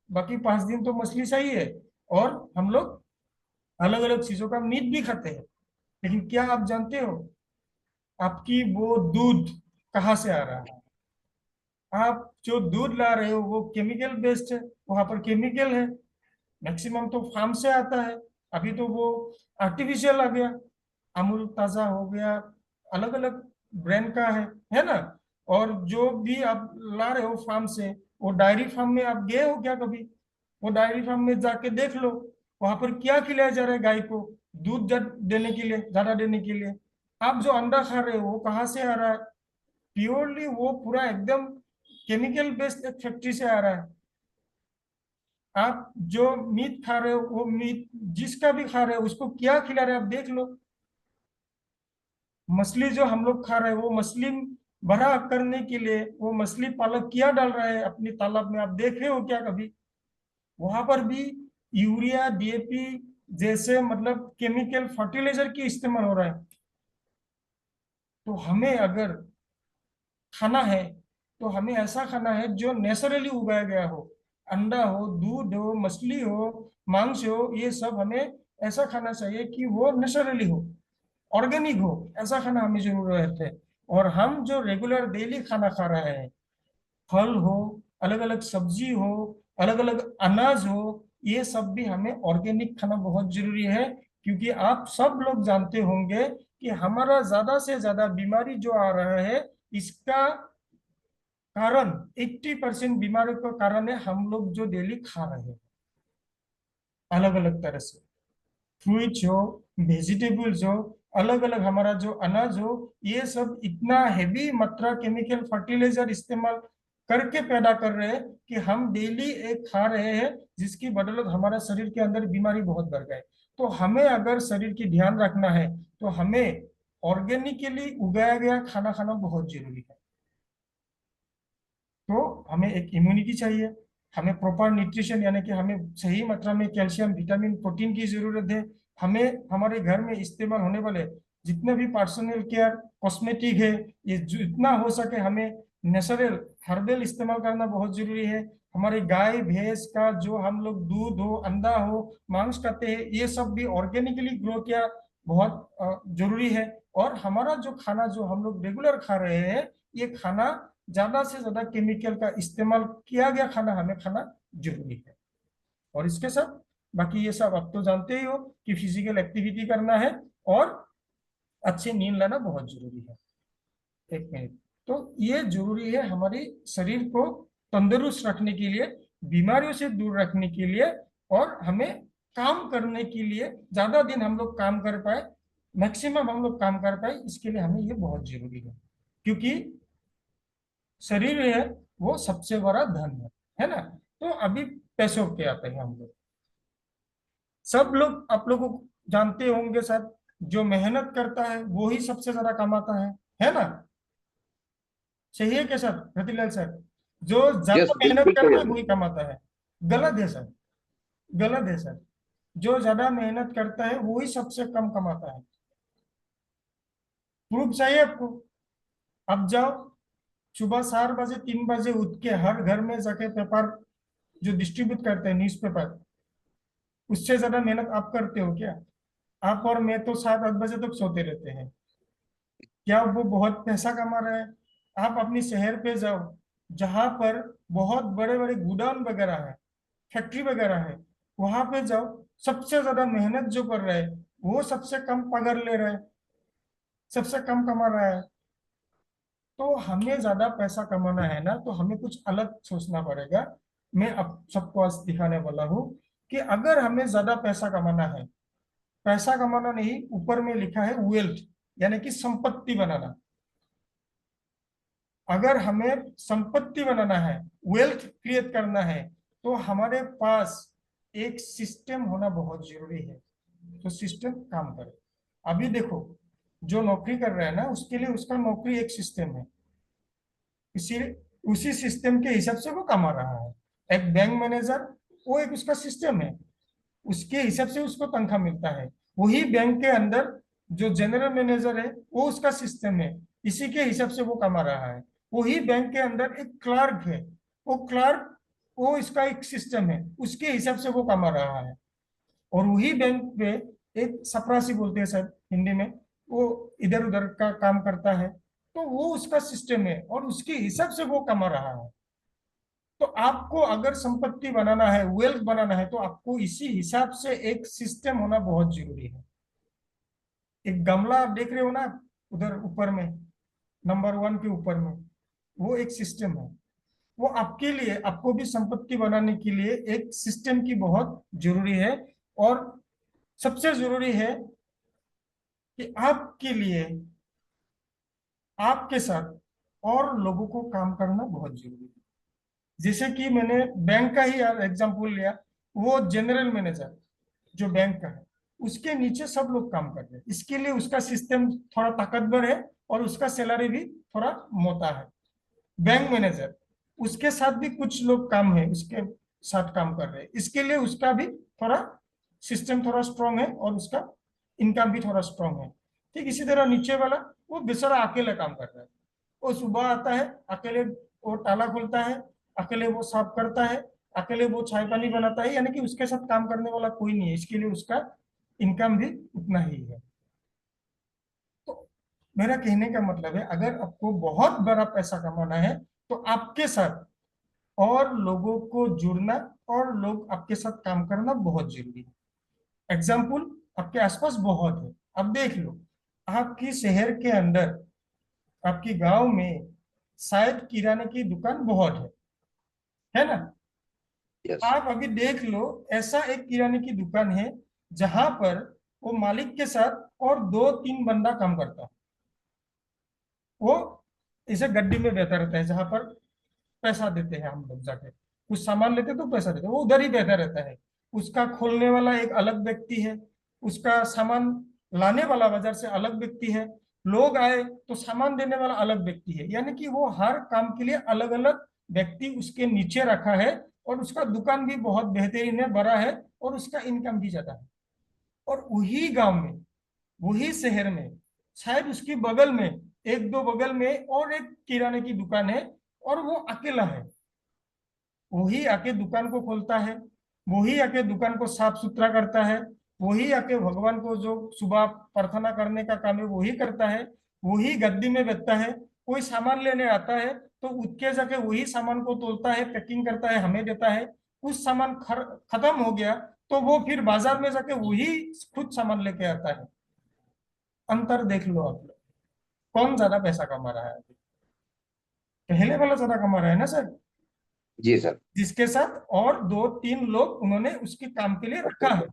बाकी 5 दिन तो मछली सही है। और हम लोग अलग अलग चीजों का मीट भी खाते हैं। लेकिन क्या आप जानते हो आपकी वो दूध कहाँ से आ रहा है? आप जो दूध ला रहे हो वो केमिकल बेस्ड है, वहां पर केमिकल है। मैक्सिमम तो फार्म से आता है। अभी तो वो आर्टिफिशियल आ गया, अमूल ताजा हो गया, अलग अलग ब्रांड का है ना। और जो भी आप ला रहे हो फार्म से, वो डायरी फार्म में आप गए हो क्या कभी? वो डायरी फार्म में जाके देख लो, वहां पर क्या खिलाया जा रहा है गाय को, दूध देने के लिए, ज्यादा देने के लिए। आप जो अंडा खा रहे हो वो कहाँ से आ रहा है? प्योरली वो पूरा एकदम केमिकल बेस्ड एक फैक्ट्री से आ रहा है। आप जो मीट खा रहे हो, वो मीट जिसका भी खा रहे हो, उसको क्या खिला रहे हो आप देख लो। मछली जो हम लोग खा रहे हैं, वो मछली बड़ा करने के लिए वो मछली पालक क्या डाल रहा है अपनी तालाब में, आप देख रहे हो क्या कभी? वहां पर भी यूरिया, डीएपी जैसे मतलब केमिकल फर्टिलाइजर की इस्तेमाल हो रहा है। तो हमें अगर खाना है, तो हमें ऐसा खाना है जो नेचुरली उगाया गया हो। अंडा हो, दूध हो, मछली हो, मांस हो, ये सब हमें ऐसा खाना चाहिए कि वो नेचुरली हो, ऑर्गेनिक हो। ऐसा खाना हमें जरूरत है। और हम जो रेगुलर डेली खाना खा रहे हैं, फल हो, अलग अलग सब्जी हो, अलग अलग अनाज हो, ये सब भी हमें ऑर्गेनिक खाना बहुत जरूरी है। क्योंकि आप सब लोग जानते होंगे कि हमारा ज्यादा से ज्यादा बीमारी जो आ रहा है, इसका कारण 80% बीमारी का कारण है हम लोग जो डेली खा रहे हैं अलग अलग तरह से। फ्रूट्स हो, वेजिटेबल्स हो, अलग अलग हमारा जो अनाज हो, ये सब इतना हेवी मात्रा केमिकल फर्टिलाइजर इस्तेमाल करके पैदा कर रहे हैं कि हम डेली एक खा रहे हैं, जिसकी बदौलत हमारा शरीर के अंदर बीमारी बहुत बढ़ गए। तो हमें अगर शरीर की ध्यान रखना है, तो हमें ऑर्गेनिकली उगाया गया खाना खाना बहुत जरूरी है। तो हमें एक इम्यूनिटी चाहिए, हमें प्रॉपर न्यूट्रिशन, यानी कि हमें सही मात्रा में कैल्शियम, विटामिन, प्रोटीन की जरूरत है। हमें हमारे घर में इस्तेमाल होने वाले जितने भी पर्सनल केयर, कॉस्मेटिक है, ये जितना हो सके हमें नेचुरल हर्बल इस्तेमाल करना बहुत जरूरी है। हमारे गाय भैंस का जो हम लोग दूध हो, अंडा हो, मांस खाते हैं, ये सब भी ऑर्गेनिकली ग्रो किया बहुत जरूरी है। और हमारा जो खाना जो हम लोग रेगुलर खा रहे हैं, ये खाना ज्यादा से ज्यादा केमिकल का इस्तेमाल किया गया खाना हमें खाना जरूरी है। और इसके साथ बाकी ये सब आप तो जानते ही हो कि फिजिकल एक्टिविटी करना है, और अच्छी नींद लेना बहुत जरूरी है। एक मिनट। तो ये जरूरी है हमारी शरीर को तंदुरुस्त रखने के लिए, बीमारियों से दूर रखने के लिए, और हमें काम करने के लिए, ज्यादा दिन हम लोग काम कर पाए, मैक्सिमम हम लोग काम कर पाए, इसके लिए हमें ये बहुत जरूरी है। क्योंकि शरीर है वो सबसे बड़ा धन है ना। तो अभी पैसों पे आते हैं हम लोग। सब लोग, आप लोगों को जानते होंगे शायद, जो मेहनत करता है वो ही सबसे ज्यादा कमाता है ना। सही है क्या सर, रतिलाल सर? जो यस, ज्यादा मेहनत बिल्कुल करता है यस। वही कमाता है। गलत है सर, गलत है सर। जो ज्यादा मेहनत करता है वही सबसे कम कमाता है। प्रूफ चाहिए आपको? अब जाओ, सुबह 4 बजे 3 बजे उठ के हर घर में जाके पेपर जो डिस्ट्रीब्यूट करते हैं, न्यूज़पेपर, उससे ज्यादा मेहनत आप करते हो क्या? आप और मैं तो 7 8 बजे तक सोते रहते हैं। क्या वो बहुत पैसा कमा रहा है? आप अपनी शहर पे जाओ, जहां पर बहुत बड़े बड़े गोडाउन वगैरह है, फैक्ट्री वगैरह है, वहां पे जाओ, सबसे ज्यादा मेहनत जो कर रहा है वो सबसे कम पगार ले रहा है, सबसे कम कमा रहा है। तो हमें ज्यादा पैसा कमाना है ना, तो हमें कुछ अलग सोचना पड़ेगा। मैं अब सबको आज दिखाने वाला हूँ कि अगर हमें ज्यादा पैसा कमाना है, पैसा कमाना नहीं, ऊपर में लिखा है वेल्थ, यानी कि संपत्ति बनाना। अगर हमें संपत्ति बनाना है, वेल्थ क्रिएट करना है, तो हमारे पास एक सिस्टम होना बहुत जरूरी है। तो सिस्टम काम करे। अभी देखो, जो नौकरी कर रहा है ना, उसके लिए उसका नौकरी एक सिस्टम है, इसी उसी सिस्टम के हिसाब से वो कमा रहा है। एक बैंक मैनेजर, वो एक उसका सिस्टम है, उसके हिसाब से उसको तनख्वाह मिलता है। वही बैंक के अंदर जो जनरल मैनेजर है, वो उसका सिस्टम है, इसी के हिसाब से वो कमा रहा है। वही बैंक के अंदर एक क्लर्क है, वो क्लर्क, वो इसका एक सिस्टम है, उसके हिसाब से वो कमा रहा है। और वही बैंक पे एक चपरासी बोलते हैं सर हिंदी में, वो इधर उधर का काम करता है, तो वो उसका सिस्टम है और उसके हिसाब से वो कमा रहा है। तो आपको अगर संपत्ति बनाना है, वेल्थ बनाना है, तो आपको इसी हिसाब से एक सिस्टम होना बहुत जरूरी है। एक गमला आप देख रहे हो ना, उधर ऊपर में, नंबर 1 के ऊपर में, वो एक सिस्टम है। वो आपके लिए, आपको भी संपत्ति बनाने के लिए एक सिस्टम की बहुत जरूरी है। और सबसे जरूरी है कि आपके लिए, आपके साथ और लोगों को काम करना बहुत जरूरी है। जैसे कि मैंने बैंक का ही एग्जांपल लिया, वो जनरल मैनेजर जो बैंक का है, उसके नीचे सब लोग काम कर रहे हैं, इसके लिए उसका सिस्टम थोड़ा ताकतवर है और उसका सैलरी भी थोड़ा मोटा है। बैंक मैनेजर, उसके साथ भी कुछ लोग काम है, उसके साथ काम कर रहे हैं, इसके लिए उसका भी थोड़ा सिस्टम थोड़ा स्ट्रांग है और उसका इनकम भी थोड़ा स्ट्रांग है। ठीक इसी तरह नीचे वाला, वो बेचारा अकेले काम कर रहा है। वो सुबह आता है अकेले, वो ताला खोलता है अकेले, वो साफ करता है अकेले, वो चाय पानी बनाता है, यानी कि उसके साथ काम करने वाला कोई नहीं है, इसके लिए उसका इनकम भी उतना ही है। तो मेरा कहने का मतलब है, अगर आपको बहुत बड़ा पैसा कमाना है, तो आपके साथ और लोगों को जुड़ना और लोग आपके साथ काम करना बहुत जरूरी है। एग्जाम्पल आपके आसपास बहुत है, अब देख लो, आपकी शहर के अंदर, आपकी गांव में शायद किराने की दुकान बहुत है ना। यस। आप अभी देख लो, ऐसा एक किराने की दुकान है जहां पर वो मालिक के साथ और 2 3 बंदा काम करता है। वो इसे गड्डी में बैठा रहता है, जहां पर पैसा देते हैं हम लोग जाके, कुछ सामान लेते तो पैसा देते, वो उधर ही बैठा रहता है। उसका खोलने वाला एक अलग व्यक्ति है, उसका सामान लाने वाला बाजार से अलग व्यक्ति है, लोग आए तो सामान देने वाला अलग व्यक्ति है, यानी कि वो हर काम के लिए अलग अलग व्यक्ति उसके नीचे रखा है। और उसका दुकान भी बहुत बेहतरीन है, बड़ा है, और उसका इनकम भी ज्यादा है। और वही गांव में, वही शहर में, शायद उसकी बगल में, एक दो बगल में और एक किराने की दुकान है, और वो अकेला है। वही आके दुकान को खोलता है, वही आके दुकान को साफ सुथरा करता है, वही आके भगवान को जो सुबह प्रार्थना करने का काम है वही करता है, वही गद्दी में बैठता है। कोई सामान लेने आता है तो उठ के जाके वही सामान को तोलता है, पैकिंग करता है, हमें देता है। कुछ सामान खत्म हो गया तो वो फिर बाजार में जाके वही खुद सामान लेके आता है। अंतर देख लो आप लोग। कौन ज्यादा पैसा कमा रहा है अभी? पहले वाला ज्यादा कमा रहा है ना सर, जी सर। जिसके साथ और दो तीन लोग उन्होंने उसके काम के लिए रखा है,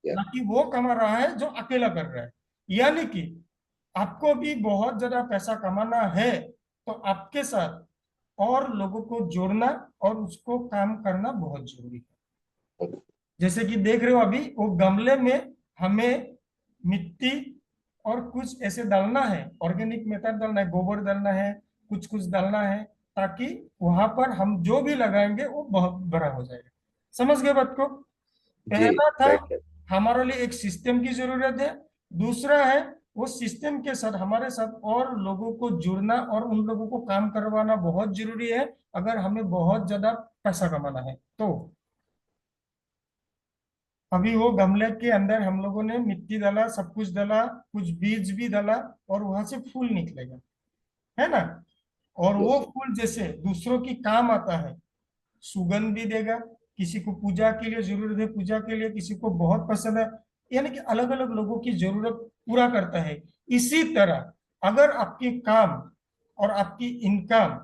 या ना कि वो कमा रहा है जो अकेला कर रहा है। यानी कि आपको भी बहुत ज्यादा पैसा कमाना है तो आपके साथ और लोगों को जोड़ना और उसको काम करना बहुत जरूरी है। जैसे कि देख रहे हो अभी वो गमले में हमें मिट्टी और कुछ ऐसे डालना है, ऑर्गेनिक मेथड डालना है, गोबर डालना है, कुछ कुछ डालना है, ताकि वहां पर हम जो भी लगाएंगे वो बहुत बड़ा हो जाएगा। समझ गए बात को? जी पहला था राइट सर। हमारे लिए एक सिस्टम की जरूरत है, दूसरा है वो सिस्टम के साथ हमारे साथ और लोगों को जुड़ना और उन लोगों को काम करवाना बहुत जरूरी है, अगर हमें बहुत ज्यादा पैसा कमाना है तो। अभी वो गमले के अंदर हम लोगों ने मिट्टी डाला, सब कुछ डाला, कुछ बीज भी डाला, और वहां से फूल निकलेगा, है ना? और यस वो सर। फूल जैसे दूसरों की काम आता है, सुगंध भी देगा, किसी को पूजा के लिए जरूरत है, पूजा के लिए, किसी को बहुत पसंद है, यानी कि अलग अलग लोगों की जरूरत पूरा करता है। इसी तरह अगर आपकी काम और आपकी इनकम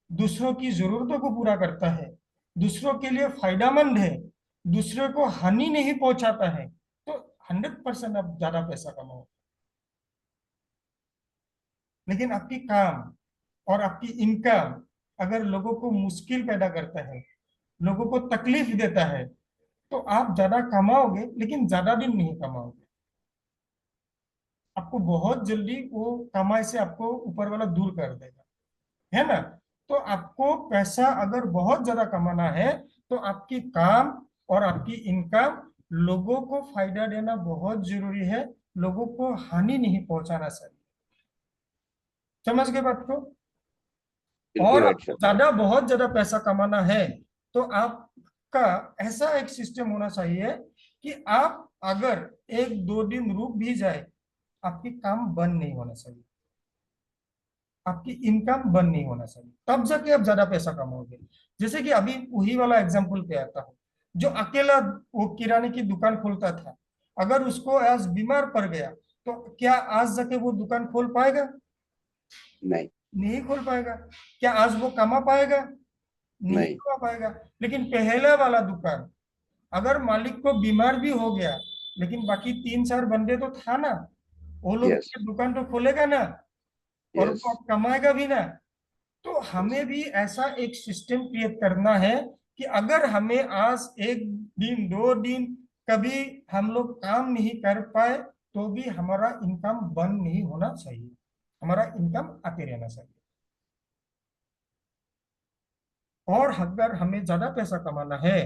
दूसरों की जरूरतों को पूरा करता है, दूसरों के लिए फायदेमंद है, दूसरे को हानि नहीं पहुंचाता है, तो 100% आप ज्यादा पैसा कमाओ। लेकिन आपकी काम और आपकी इनकम अगर लोगों को मुश्किल पैदा करता है, लोगों को तकलीफ देता है, तो आप ज्यादा कमाओगे लेकिन ज्यादा दिन नहीं कमाओगे। आपको बहुत जल्दी वो कमाई से आपको ऊपर वाला दूर कर देगा, है ना? तो आपको पैसा अगर बहुत ज्यादा कमाना है तो आपकी काम और आपकी इनकम लोगों को फायदा देना बहुत जरूरी है, लोगों को हानि नहीं पहुंचाना चाहिए। समझ गए बात को? बिल्कुल और राइट आपको सर। ज्यादा बहुत ज्यादा पैसा कमाना है तो आपका ऐसा एक सिस्टम होना चाहिए कि आप अगर एक दो दिन रुक भी जाए, आपकी काम बंद नहीं होना चाहिए, आपकी इनकम बंद नहीं होना चाहिए, तब जाके आप ज्यादा पैसा कमाओगे। जैसे कि अभी वही वाला एग्जांपल पे आता हूँ, जो अकेला वो किराने की दुकान खोलता था, अगर उसको आज बीमार पड़ गया तो क्या आज जाके वो दुकान खोल पाएगा? नहीं। नहीं खोल पाएगा। क्या आज वो कमा पाएगा? नहीं नहीं। कमा पाएगा। लेकिन पहला वाला दुकान, अगर मालिक को बीमार भी हो गया लेकिन बाकी तीन चार बंदे तो था ना, वो लोग यस। दुकान तो खोलेगा ना, और यस। वो कमाएगा भी ना। तो यस। हमें भी ऐसा एक सिस्टम क्रिएट करना है कि अगर हमें आज एक दिन दो दिन कभी हम लोग काम नहीं कर पाए तो भी हमारा इनकम बंद नहीं होना चाहिए, हमारा इनकम आते रहना चाहिए। और अगर हमें ज्यादा पैसा कमाना है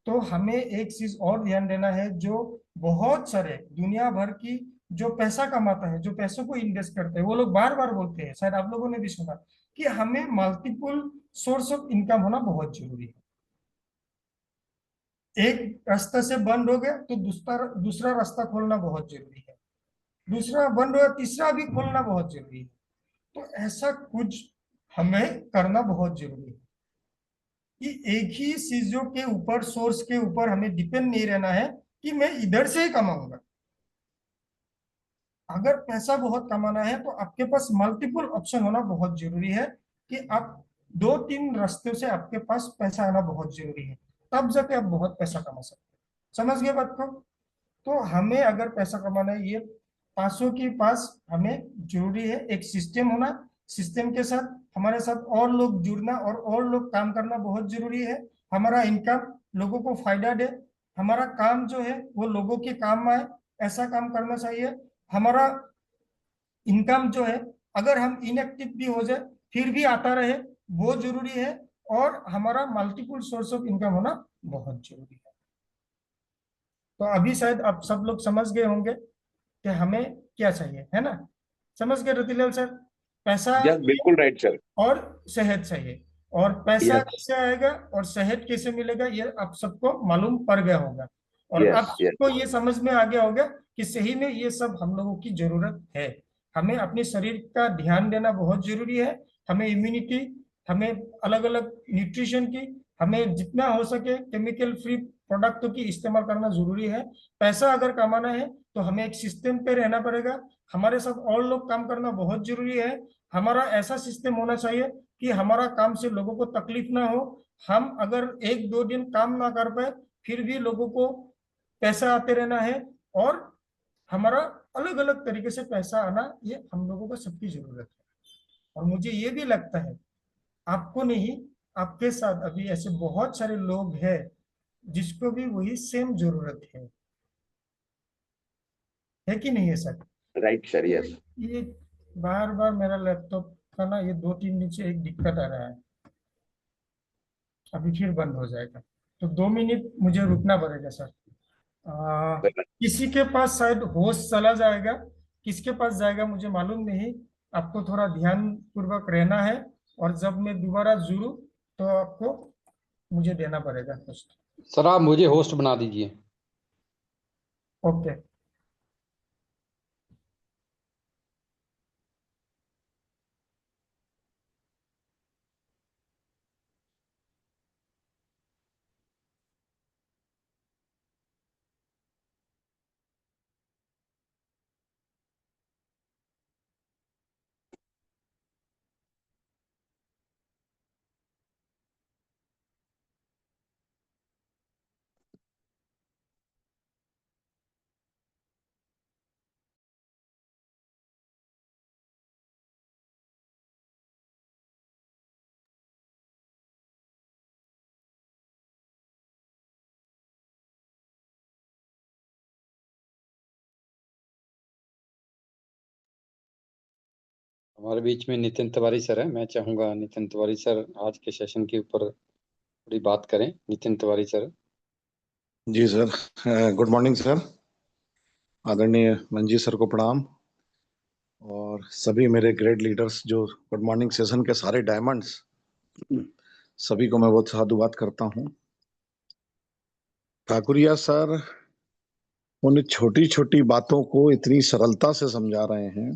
तो हमें एक चीज और ध्यान देना है, जो बहुत सारे दुनिया भर की जो पैसा कमाता है, जो पैसों को इन्वेस्ट करते हैं, वो लोग बार बार बोलते हैं, शायद आप लोगों ने भी सुना, कि हमें मल्टीपल सोर्स ऑफ इनकम होना बहुत जरूरी है। एक रास्ता से बंद हो गया तो दूसरा दूसरा रास्ता खोलना बहुत जरूरी है, दूसरा बंद हो गया तीसरा भी खोलना बहुत जरूरी है। तो ऐसा कुछ हमें करना बहुत जरूरी है कि एक ही चीजों के ऊपर, सोर्स के ऊपर हमें डिपेंड नहीं रहना है कि मैं इधर से ही कमाऊंगा। अगर पैसा बहुत कमाना है तो आपके पास मल्टीपल ऑप्शन होना बहुत जरूरी है, कि आप दो तीन रास्तों से आपके पास पैसा आना बहुत जरूरी है, तब जाके आप बहुत पैसा कमा सकते हैं। समझ गए बात को? तो हमें अगर पैसा कमाना है, ये पांचों के पास हमें जरूरी है एक सिस्टम होना, सिस्टम के साथ हमारे साथ और लोग जुड़ना और लोग काम करना बहुत जरूरी है। हमारा इनकम लोगों को फायदा दे, हमारा काम जो है वो लोगों के काम आए, ऐसा काम करना चाहिए। हमारा इनकम जो है, अगर हम इनएक्टिव भी हो जाए फिर भी आता रहे, वो जरूरी है। और हमारा मल्टीपल सोर्स ऑफ इनकम होना बहुत जरूरी है। तो अभी शायद आप सब लोग समझ गए होंगे कि हमें क्या चाहिए, है ना? समझ गए रतिलाल सर? पैसा यस बिल्कुल राइट सर। और सेहत चाहिए, और पैसा यस। कैसे आएगा और सेहत कैसे मिलेगा ये आप सबको मालूम पड़ गया होगा, और आप यस। सबको ये समझ में आ गया होगा कि सही में ये सब हम लोगों की जरूरत है। हमें अपने शरीर का ध्यान देना बहुत जरूरी है, हमें इम्यूनिटी, हमें अलग अलग न्यूट्रिशन की, हमें जितना हो सके केमिकल फ्री प्रोडक्टों की इस्तेमाल करना जरूरी है। पैसा अगर कमाना है तो हमें एक सिस्टम पे रहना पड़ेगा, हमारे साथ और लोग काम करना बहुत जरूरी है। हमारा ऐसा सिस्टम होना चाहिए कि हमारा काम से लोगों को तकलीफ ना हो। हम अगर एक दो दिन काम ना कर पाए फिर भी लोगों को पैसा आते रहना है, और हमारा अलग अलग तरीके से पैसा आना, ये हम लोगों को सबकी जरूरत है। और मुझे ये भी लगता है आपको नहीं, आपके साथ अभी ऐसे बहुत सारे लोग हैं जिसको भी वही सेम जरूरत है कि नहीं है सर? Right sir, yes. ये बार बार मेरा लैपटॉप का ना ये 2-3 दिन से एक दिक्कत आ रहा है, अभी फिर बंद हो जाएगा, तो 2 मिनट मुझे रुकना पड़ेगा सर। किसी के पास शायद होश चला जाएगा, किसके पास जाएगा मुझे मालूम नहीं। आपको थोड़ा ध्यान पूर्वक रहना है, और जब मैं दोबारा जुड़ूं तो आपको मुझे देना पड़ेगा कुछ। सर आप मुझे होस्ट बना दीजिए। ओके। हमारे बीच में नितिन तिवारी सर है। मैं चाहूंगा नितिन तिवारी सर आज के सेशन के ऊपर थोड़ी बात करें। नितिन तिवारी सर। जी सर, गुड मॉर्निंग सर। आदरणीय मंजी सर को प्रणाम, और सभी मेरे ग्रेट लीडर्स जो गुड मॉर्निंग सेशन के सारे डायमंड्स, सभी को मैं बहुत साधुवाद करता हूं। ठाकुरिया सर उन छोटी छोटी बातों को इतनी सरलता से समझा रहे हैं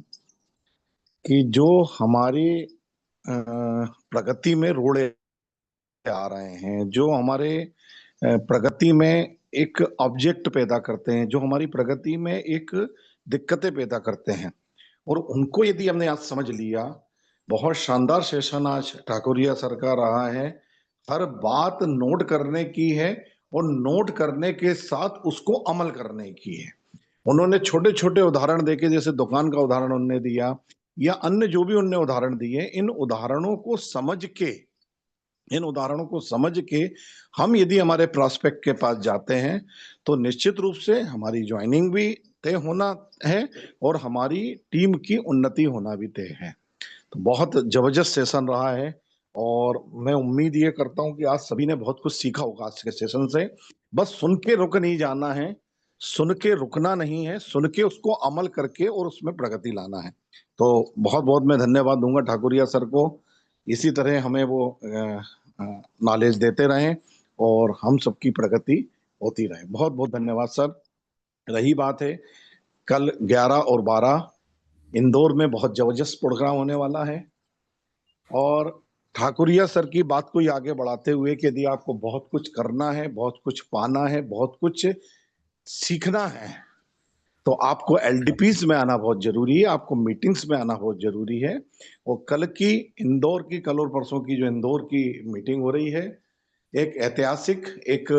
कि जो हमारी प्रगति में रोड़े आ रहे हैं, जो हमारे प्रगति में एक ऑब्जेक्ट पैदा करते हैं, जो हमारी प्रगति में एक दिक्कतें पैदा करते हैं, और उनको यदि हमने आज समझ लिया। बहुत शानदार सेशन आज ठाकुरिया सर का रहा है। हर बात नोट करने की है, और नोट करने के साथ उसको अमल करने की है। उन्होंने छोटे छोटे उदाहरण देके, जैसे दुकान का उदाहरण उन्होंने दिया, या अन्य जो भी उन्होंने उदाहरण दिए, इन उदाहरणों को समझ के, इन उदाहरणों को समझ के हम यदि हमारे प्रॉस्पेक्ट के पास जाते हैं तो निश्चित रूप से हमारी ज्वाइनिंग भी तय होना है, और हमारी टीम की उन्नति होना भी तय है। तो बहुत जबरदस्त सेशन रहा है, और मैं उम्मीद ये करता हूं कि आज सभी ने बहुत कुछ सीखा होगा आज के सेशन से। बस सुन के रुक नहीं जाना है, सुन के रुकना नहीं है, सुन के उसको अमल करके और उसमें प्रगति लाना है। तो बहुत बहुत मैं धन्यवाद दूंगा ठाकुरिया सर को। इसी तरह हमें वो नॉलेज देते रहें और हम सबकी प्रगति होती रहे। बहुत बहुत धन्यवाद सर। रही बात है, कल 11 और 12 इंदौर में बहुत जबरदस्त प्रोग्राम होने वाला है, और ठाकुरिया सर की बात को ही आगे बढ़ाते हुए कि यदि आपको बहुत कुछ करना है, बहुत कुछ पाना है, बहुत कुछ सीखना है, तो आपको एलडीपीज में आना बहुत जरूरी है, आपको मीटिंग्स में आना बहुत जरूरी है। और कल की इंदौर की, कल और परसों की जो इंदौर की मीटिंग हो रही है, एक ऐतिहासिक, एक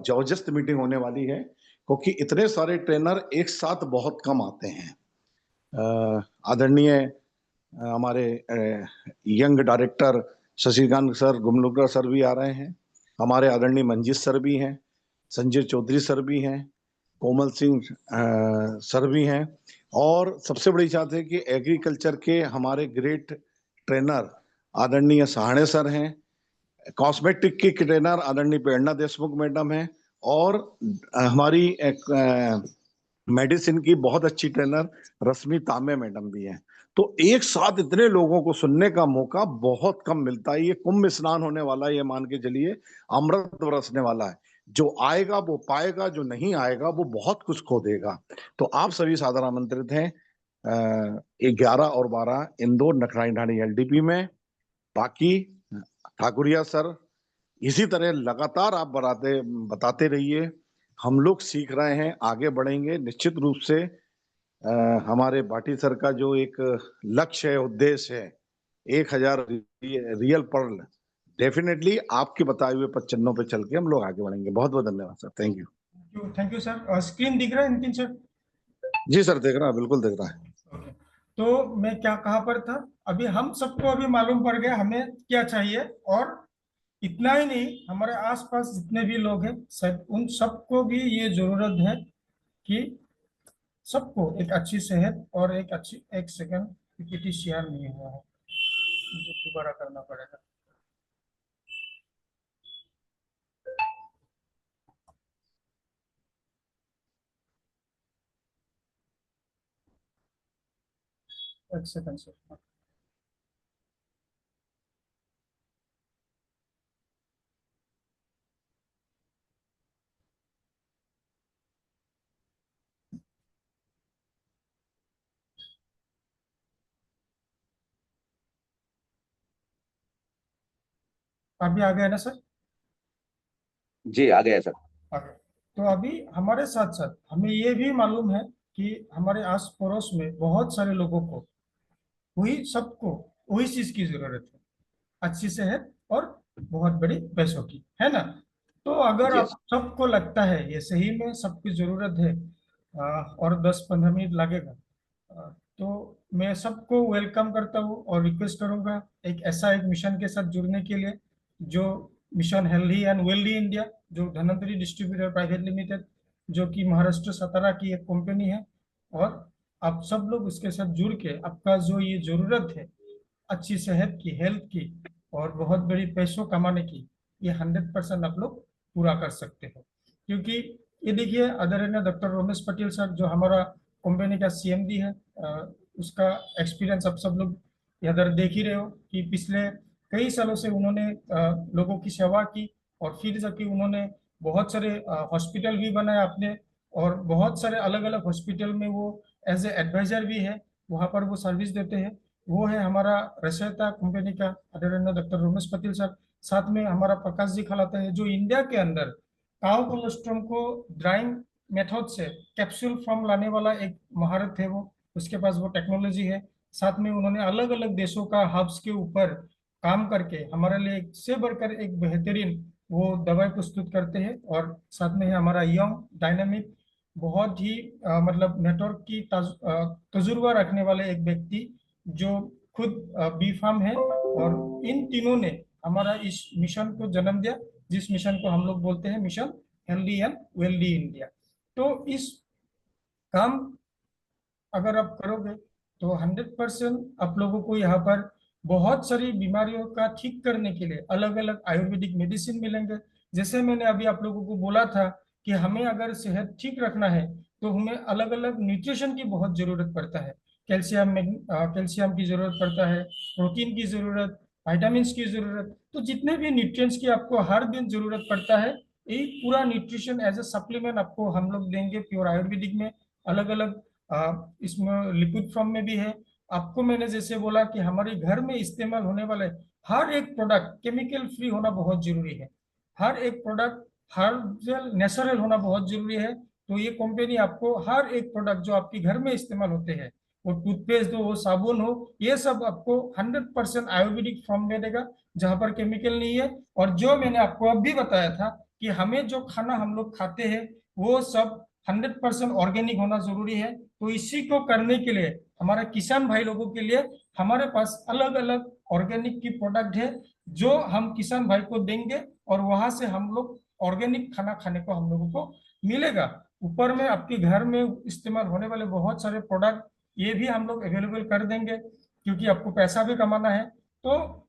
जबरदस्त मीटिंग होने वाली है, क्योंकि इतने सारे ट्रेनर एक साथ बहुत कम आते हैं। आदरणीय हमारे young director Shashikant sir Gumlukar sir भी आ रहे हैं, हमारे आदरणीय मंजीत सर भी हैं, संजय चौधरी सर भी हैं, कोमल सिंह सर भी हैं, और सबसे बड़ी बात है कि एग्रीकल्चर के हमारे ग्रेट ट्रेनर आदरणीय सहाणे सर हैं, कॉस्मेटिक की ट्रेनर आदरणीय प्रेरणा देशमुख मैडम है, और हमारी मेडिसिन की बहुत अच्छी ट्रेनर रश्मि तांबे मैडम भी हैं। तो एक साथ इतने लोगों को सुनने का मौका बहुत कम मिलता है। ये कुंभ स्नान होने वाला है, ये मान के चलिए अमृत बरसने वाला है। जो आएगा वो पाएगा, जो नहीं आएगा वो बहुत कुछ खो देगा। तो आप सभी सादर आमंत्रित हैं 11 और 12 इंदौर नखराई ढाणी एलडीपी में। बाकी ठाकुरिया सर इसी तरह लगातार आप बताते रहिए। हम लोग सीख रहे हैं, आगे बढ़ेंगे निश्चित रूप से। हमारे भाटी सर का जो एक लक्ष्य है, उद्देश्य है, 1000 रियल पर्ल, डेफिनेटली आपके बताए हुए पच्चनों पे चल के हम लोग आगे बढ़ेंगे। बहुत बहुत धन्यवाद sir. Thank you. Thank you sir. Screen दिख रहा है नितिन सर? जी सर, देख रहा है, बिल्कुल देख रहा है। ओके, तो मैं क्या कहाँ पर था? अभी हम सबको अभी मालूम पड़ गया हमें क्या चाहिए, और इतना ही नहीं, हमारे आसपास जितने भी लोग हैं सब, उन सबको भी ये जरूरत है कि सबको एक अच्छी सेहत और एक अच्छी, एक सेकंड, पीपीटी शेयर नहीं हुआ है, मुझे दोबारा करना पड़ेगा। एक सेकंड सर। अभी आ गया ना सर? जी आ गया सर। आगे, तो अभी हमारे साथ साथ हमें ये भी मालूम है कि हमारे आस पड़ोस में बहुत सारे लोगों को वही, सबको वही चीज की जरूरत है, अच्छी सेहत और बहुत बड़ी पैसों की, है ना? तो अगर आप यस। सबको लगता है ये सही में सबकी जरूरत है, और 10-15 मिनट लगेगा, तो मैं सबको वेलकम करता हूँ और रिक्वेस्ट करूंगा एक ऐसा एक मिशन के साथ जुड़ने के लिए, जो mission healthy and wealthy India, जो धनवंतरी डिस्ट्रीब्यूटर प्राइवेट लिमिटेड, जो कि महाराष्ट्र सतारा की एक कंपनी है। और आप सब लोग उसके साथ जुड़ के आपका जो ये जरूरत है अच्छी सेहत की, हेल्थ की और बहुत बड़ी पैसों कमाने की, ये 100% आप लोग पूरा कर सकते हो। क्योंकि ये देखिए, आदरणीय डॉक्टर रमेश पटेल सर जो हमारा कंपनी का सीएमडी है, उसका एक्सपीरियंस आप सब लोग इधर देख ही रहे हो कि पिछले कई सालों से उन्होंने लोगों की सेवा की, और फिर जाके उन्होंने बहुत सारे हॉस्पिटल भी बनाए अपने, और बहुत सारे अलग अलग हॉस्पिटल में वो एज ए एडवाइजर भी है, वहाँ पर वो सर्विस देते हैं। वो है हमारा रसैता कंपनी का आदरणीय डॉक्टर रमेश पटेल सर। साथ में हमारा प्रकाश जी खलाते हैं, जो इंडिया के अंदर काउ कोलोस्ट्रम को ड्राइंग मेथड से कैप्सूल फॉर्म लाने वाला एक महारत है वो, उसके पास वो टेक्नोलॉजी है। साथ में उन्होंने अलग अलग देशों का हब्स के ऊपर काम करके हमारे लिए एक से बढ़कर एक बेहतरीन वो दवाई प्रस्तुत करते हैं। और साथ में है हमारा यंग डायनामिक, बहुत ही मतलब नेटवर्क की तजुर्बा रखने वाले एक व्यक्ति, जो खुद बी फार्म है। और इन तीनों ने हमारा इस मिशन को जन्म दिया, जिस मिशन को हम लोग बोलते हैं mission healthy and wealthy India. तो इस काम अगर आप करोगे तो 100% आप लोगों को यहाँ पर बहुत सारी बीमारियों का ठीक करने के लिए अलग अलग आयुर्वेदिक मेडिसिन मिलेंगे। जैसे मैंने अभी आप लोगों को बोला था कि हमें अगर सेहत ठीक रखना है तो हमें अलग अलग न्यूट्रिशन की बहुत जरूरत पड़ता है। कैल्शियम की जरूरत पड़ता है, प्रोटीन की जरूरत, विटामिन की जरूरत, तो जितने भी न्यूट्रिएंट्स की आपको हर दिन जरूरत पड़ता है, यही पूरा न्यूट्रिशन एज ए सप्लीमेंट आपको हम लोग देंगे प्योर आयुर्वेदिक में। अलग अलग इसमें लिक्विड फॉर्म में भी है। आपको मैंने जैसे बोला कि हमारे घर में इस्तेमाल होने वाले हर एक प्रोडक्ट केमिकल फ्री होना बहुत जरूरी है, हर एक प्रोडक्ट हर्बल नेचुरल होना बहुत जरूरी है। तो ये कंपनी आपको हर एक प्रोडक्ट जो आपके घर में इस्तेमाल होते हैं, वो टूथपेस्ट हो, वो साबुन हो, ये सब आपको 100% आयुर्वेदिक फॉर्म में देगा, जहां पर केमिकल नहीं है। और जो मैंने आपको अभी बताया था कि हमें जो खाना हम लोग खाते हैं वो सब 100% ऑर्गेनिक होना जरूरी है। तो इसी को करने के लिए हमारे किसान भाई लोगों के लिए हमारे पास अलग अलग ऑर्गेनिक की प्रोडक्ट है, जो हम किसान भाई को देंगे, और वहां से हम लोग ऑर्गेनिक खाना खाने को हम लोगों को मिलेगा। ऊपर में आपके घर में इस्तेमाल होने वाले बहुत सारे प्रोडक्ट ये भी हम लोग अवेलेबल कर देंगे, क्योंकि आपको पैसा भी कमाना है। तो